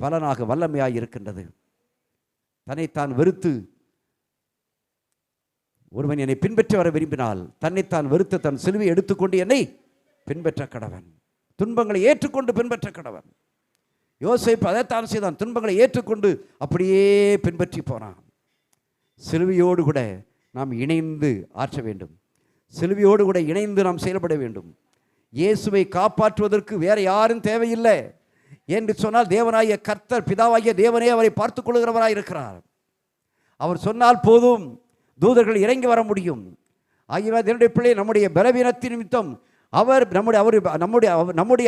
பலனாக வல்லமையாக இருக்கின்றது. தன்னைத்தான் வெறுத்து ஒருவன் என்னை பின்பற்ற வர விரும்பினால் தன்னைத்தான் வெறுத்து தன் சிலுவை எடுத்துக்கொண்டு என்னை பின்பற்ற கடவன். துன்பங்களை ஏற்றுக்கொண்டு பின்பற்ற கடவன். யோசேப்பு அதைத்தான் செய்தான். துன்பங்களை ஏற்றுக்கொண்டு அப்படியே பின்பற்றி போனான். சிலுவையோடு கூட நாம் இணைந்து ஆற்ற வேண்டும். சிலுவையோடு கூட இணைந்து நாம் செயல்பட வேண்டும். இயேசுவை காப்பாற்றுவதற்கு வேற யாரும் தேவையில்லை என்று சொன்னால் தேவனாகிய கர்த்தர், பிதாவாகிய தேவனே அவரை பார்த்துக் கொள்கிறவராய் இருக்கிறார். அவர் சொன்னால் போதும், தூதர்கள் இறங்கி வர முடியும். ஆகிய தேவனுடைய பிள்ளை, நம்முடைய பலவீனத்தின் நிமித்தம் அவர்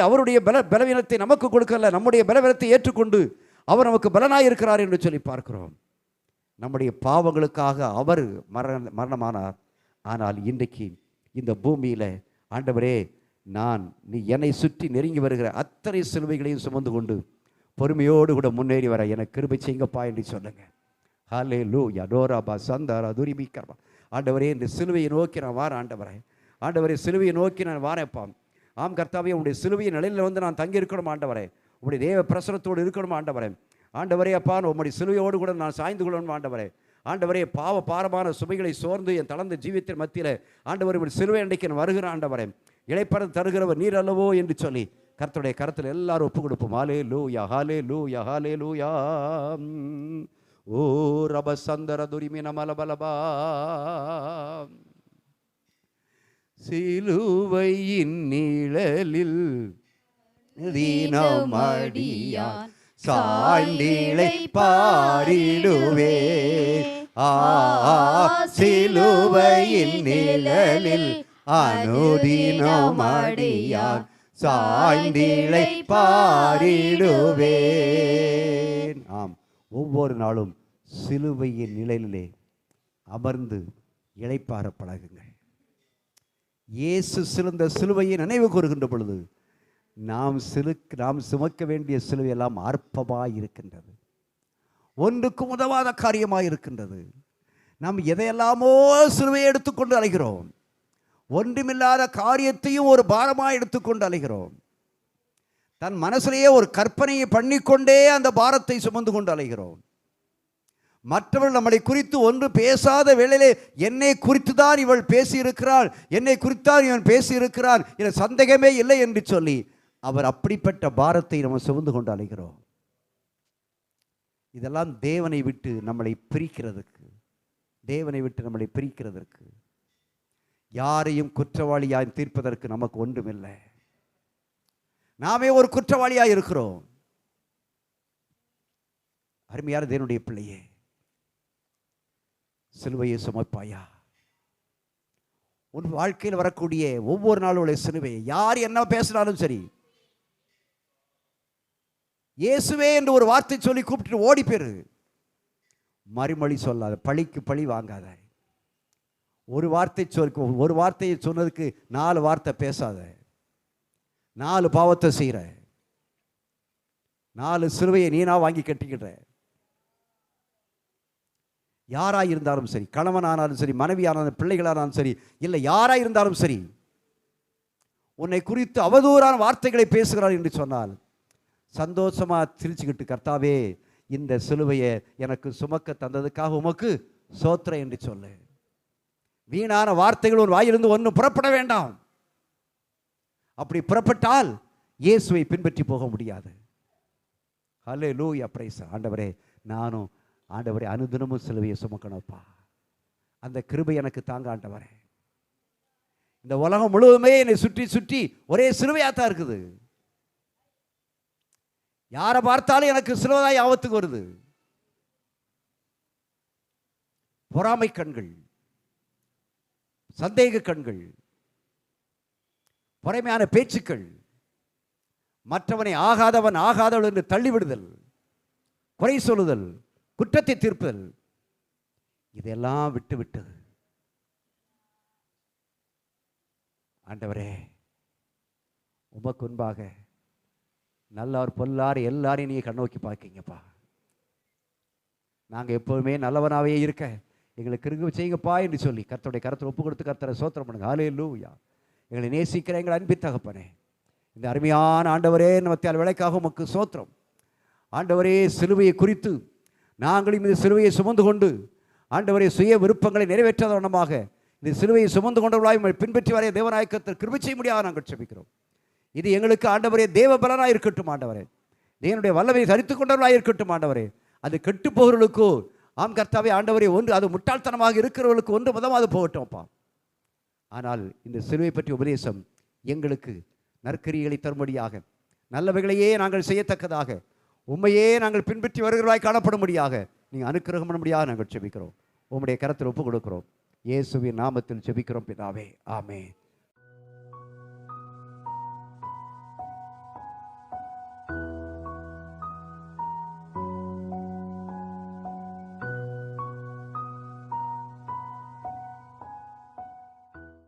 அவருடைய பலவீனத்தை நமக்கு கொடுக்கல, நம்முடைய பலவீனத்தை ஏற்றுக்கொண்டு அவர் நமக்கு பலனாய் இருக்கிறார் என்று சொல்லி பார்க்கிறோம். நம்முடைய பாவங்களுக்காக அவர் மரணமானார். ஆனால் இன்றைக்கு இந்த பூமியில் ஆண்டவரே, நீ என்னை சுற்றி நெருங்கி வருகிற அத்தனை சிலுவைகளையும் சுமந்து கொண்டு பொறுமையோடு கூட முன்னேறி வர எனக்கு கிருபை செய்யுங்கப்பா என்று சொல்லுங்க. ஹல்லேலூயா. டோராபா சந்தாரா துரிபிக்கர்பா. ஆண்டவரே, இந்த சிலுவையை நோக்கி நான் வாரேன். ஆண்டவரே, சிலுவையை நோக்கி நான் வாரேன்ப்பா. ஆம் கர்த்தாவே, உங்களுடைய சிலுவையின் நிலையில் வந்து நான் தங்கி இருக்கணும் ஆண்டவரே. உங்களுடைய தேவ பிரசனத்தோடு இருக்கணும் ஆண்டவரே. ஆண்டவரே அப்பா, உங்களுடைய சிலுவையோடு கூட நான் சாய்ந்து கொள்ளணும் ஆண்டவரே. ஆண்டவரே, பாரமான சுமைகளை சோர்ந்து என் தளர்ந்த ஜீவித்தின் மத்தியில் ஆண்டவரே, ஒரு சிலுவை அன்றைக்கு நான் வருகிறேன் ஆண்டவரே. இளைப்பறம் தருகிறவர் நீர் அல்லவோ என்று சொல்லி கர்த்தருடைய கரத்தில் எல்லாரும் ஒப்பு கொடுப்போம். ஹல்லேலூயா, ஹல்லேலூயா, ஹல்லேலூயா. ஓ ரப சந்தர துரிமின மலபலபா. சிலுவையின் நிழலில் தீனமடியான் சாய்ந்திழை பாரிடுவே. சிலுவையின் நிழலில் அனுதினமடியான் சாய்ந்திழை பாரிடுவேன். ஆம், ஒவ்வொரு நாளும் சிலுவையின் நிழலிலே அமர்ந்து இளைப்பாற பழகுங்கள். இயேசு சிலுந்த சிலுவையை நினைவு கூறுகின்ற பொழுது நாம் சுமக்க வேண்டிய சிலுவையெல்லாம் அற்பமாய் இருக்கின்றது, ஒன்றுக்கும் உதவாத காரியமாய் இருக்கின்றது. நாம் எதையெல்லாமோ சிலுவையை எடுத்துக்கொண்டு அலைகிறோம். ஒன்றுமில்லாத காரியத்தையும் ஒரு பாரமாக எடுத்துக்கொண்டு அலைகிறோம். தன் மனசிலேயே ஒரு கற்பனையை பண்ணிக்கொண்டே அந்த பாரத்தை சுமந்து கொண்டு அலைகிறோம். மற்றவர்கள் நம்மளை குறித்து ஒன்று பேசாத வேளையிலே என்னை குறித்து தான் இவள் பேசியிருக்கிறாள், என்னை குறித்தான் இவன் பேசியிருக்கிறான், என சந்தேகமே இல்லை என்று சொல்லி அவர் அப்படிப்பட்ட பாரத்தை நம்ம சுமந்து கொண்டு அலைகிறோம். இதெல்லாம் தேவனை விட்டு நம்மளை பிரிக்கிறதற்கு, யாரையும் குற்றவாளியாய் தீர்ப்பதற்கு நமக்கு ஒன்றுமில்லை. நாமே ஒரு குற்றவாளியாய் இருக்கிறோம். அருமையான தேவனுடைய பிள்ளையே, சிலுவையை சுமப்பாயா? உன் வாழ்க்கையில் வரக்கூடிய ஒவ்வொரு நாளுடைய சிலுவையை யார் என்ன பேசினாலும் சரி, இயேசுவே என்று ஒரு வார்த்தை சொல்லி கூப்பிட்டு ஓடி போயிரு. மறுமொழி சொல்லாத, பழிக்கு பழி வாங்காத. ஒரு வார்த்தையை சொன்னதுக்கு 4 வார்த்தை பேசாத. 4 பாவத்தை செய்கிற, 4 சிலுவையை நீனா வாங்கி கட்டிக்கிற. யாராக இருந்தாலும் சரி, கணவனானாலும் சரி, மனைவியானாலும், பிள்ளைகளானாலும் சரி, இல்லை யாராக இருந்தாலும் சரி, உன்னை குறித்து அவதூறான வார்த்தைகளை பேசுகிறார் என்று சொன்னால் சந்தோஷமாக சிரிச்சுக்கிட்டு, கர்த்தாவே இந்த சிலுவையை எனக்கு சுமக்க தந்ததுக்காக உமக்கு சோத்திரம் என்று சொல்லு. வீணான வார்த்தைகள் ஒரு வாயிலிருந்து ஒன்றும் புறப்பட வேண்டாம். அப்படி புறப்பட்டால் இயேசுவை பின்பற்றி போக முடியாது. ஹல்லேலூயா, பிரைஸ். ஆண்டவரே, நானும் ஆண்டவரே அனுதினமும் சிலுவையை சுமக்கணும்ப்பா. அந்த கிருபை எனக்கு தாங்க ஆண்டவரே. இந்த உலகம் முழுவதுமே என்னை சுற்றி சுற்றி ஒரே சிலுவையாத்தான் இருக்குது. யாரை பார்த்தாலும் எனக்கு சிலுவைதான் ஆபத்துக்கு வருது. பொறாமை கண்கள், சந்தேக கண்கள், பொறாமையான பேச்சுக்கள், மற்றவனை ஆகாதவன் ஆகாதவள் என்று தள்ளிவிடுதல், குறை சொல்லுதல், குற்றத்தை தீர்ப்புதல், இதெல்லாம் விட்டு விட்டது. ஆண்டவரே, உமக்கு முன்பாக நல்லார் பொல்லார் எல்லாரையும் நீங்க கண்ணோக்கி பார்க்கீங்கப்பா. நாங்கள் எப்போதுமே நல்லவனாவே இருக்க எங்களுக்கு கிருபை செய்யுங்கப்பா என்று சொல்லி கர்த்தருடைய கரத்தில் ஒப்பு கொடுத்து கர்த்தரை சோத்திரம் பண்ணுங்க. ஹல்லேலூயா. எங்களை நேசிக்கிற எங்கள் அன்பின் தகப்பனே, இந்த அருமையான ஆண்டவரே, நமத்தியால் விலைக்காக உமக்கு சோத்திரம். ஆண்டவரே, சிலுவையை குறித்து நாங்களும் இந்த சிலுவையை சுமந்து கொண்டு ஆண்டவரே சுய விருப்பங்களை நிறைவேற்றாதவனமாக இந்த சிலுவையை சுமந்து கொண்டவர்களாய் பின்பற்றி வரைய தேவனாய கர்த்தர் கிருபை செய்ய முடியாது நாங்கள் செபிக்கிறோம். இது எங்களுக்கு ஆண்டவரே தேவ பலனாக இருக்கட்டும். ஆண்டவரே, தேவனுடைய வல்லமையை தரித்துக் கொண்டவர்களாக இருக்கட்டும். ஆண்டவரே, அது கெட்டு போகிறவர்களுக்கோ ஆம் கர்த்தாவே ஆண்டவரே ஒன்று அது முட்டாள்தனமாக இருக்கிறவர்களுக்கு ஒன்று முதமாவது போகட்டும்ப்பா. ஆனால் இந்த சிலுவை பற்றிய உபதேசம் எங்களுக்கு நற்கரிகளை தரும்படியாக, நல்லவைகளையே நாங்கள் செய்யத்தக்கதாக, உண்மையே நாங்கள் பின்பற்றி வருகிறவர்களாய் காணப்படும்படியாக நீங்கள் அனுக்கிரகம் பண்ணும்படியாக நாங்கள் செபிக்கிறோம். உம்முடைய கரத்தில் ஒப்பு கொடுக்கிறோம். இயேசுவின் நாமத்தில் செபிக்கிறோம் பிதாவே, ஆமென்.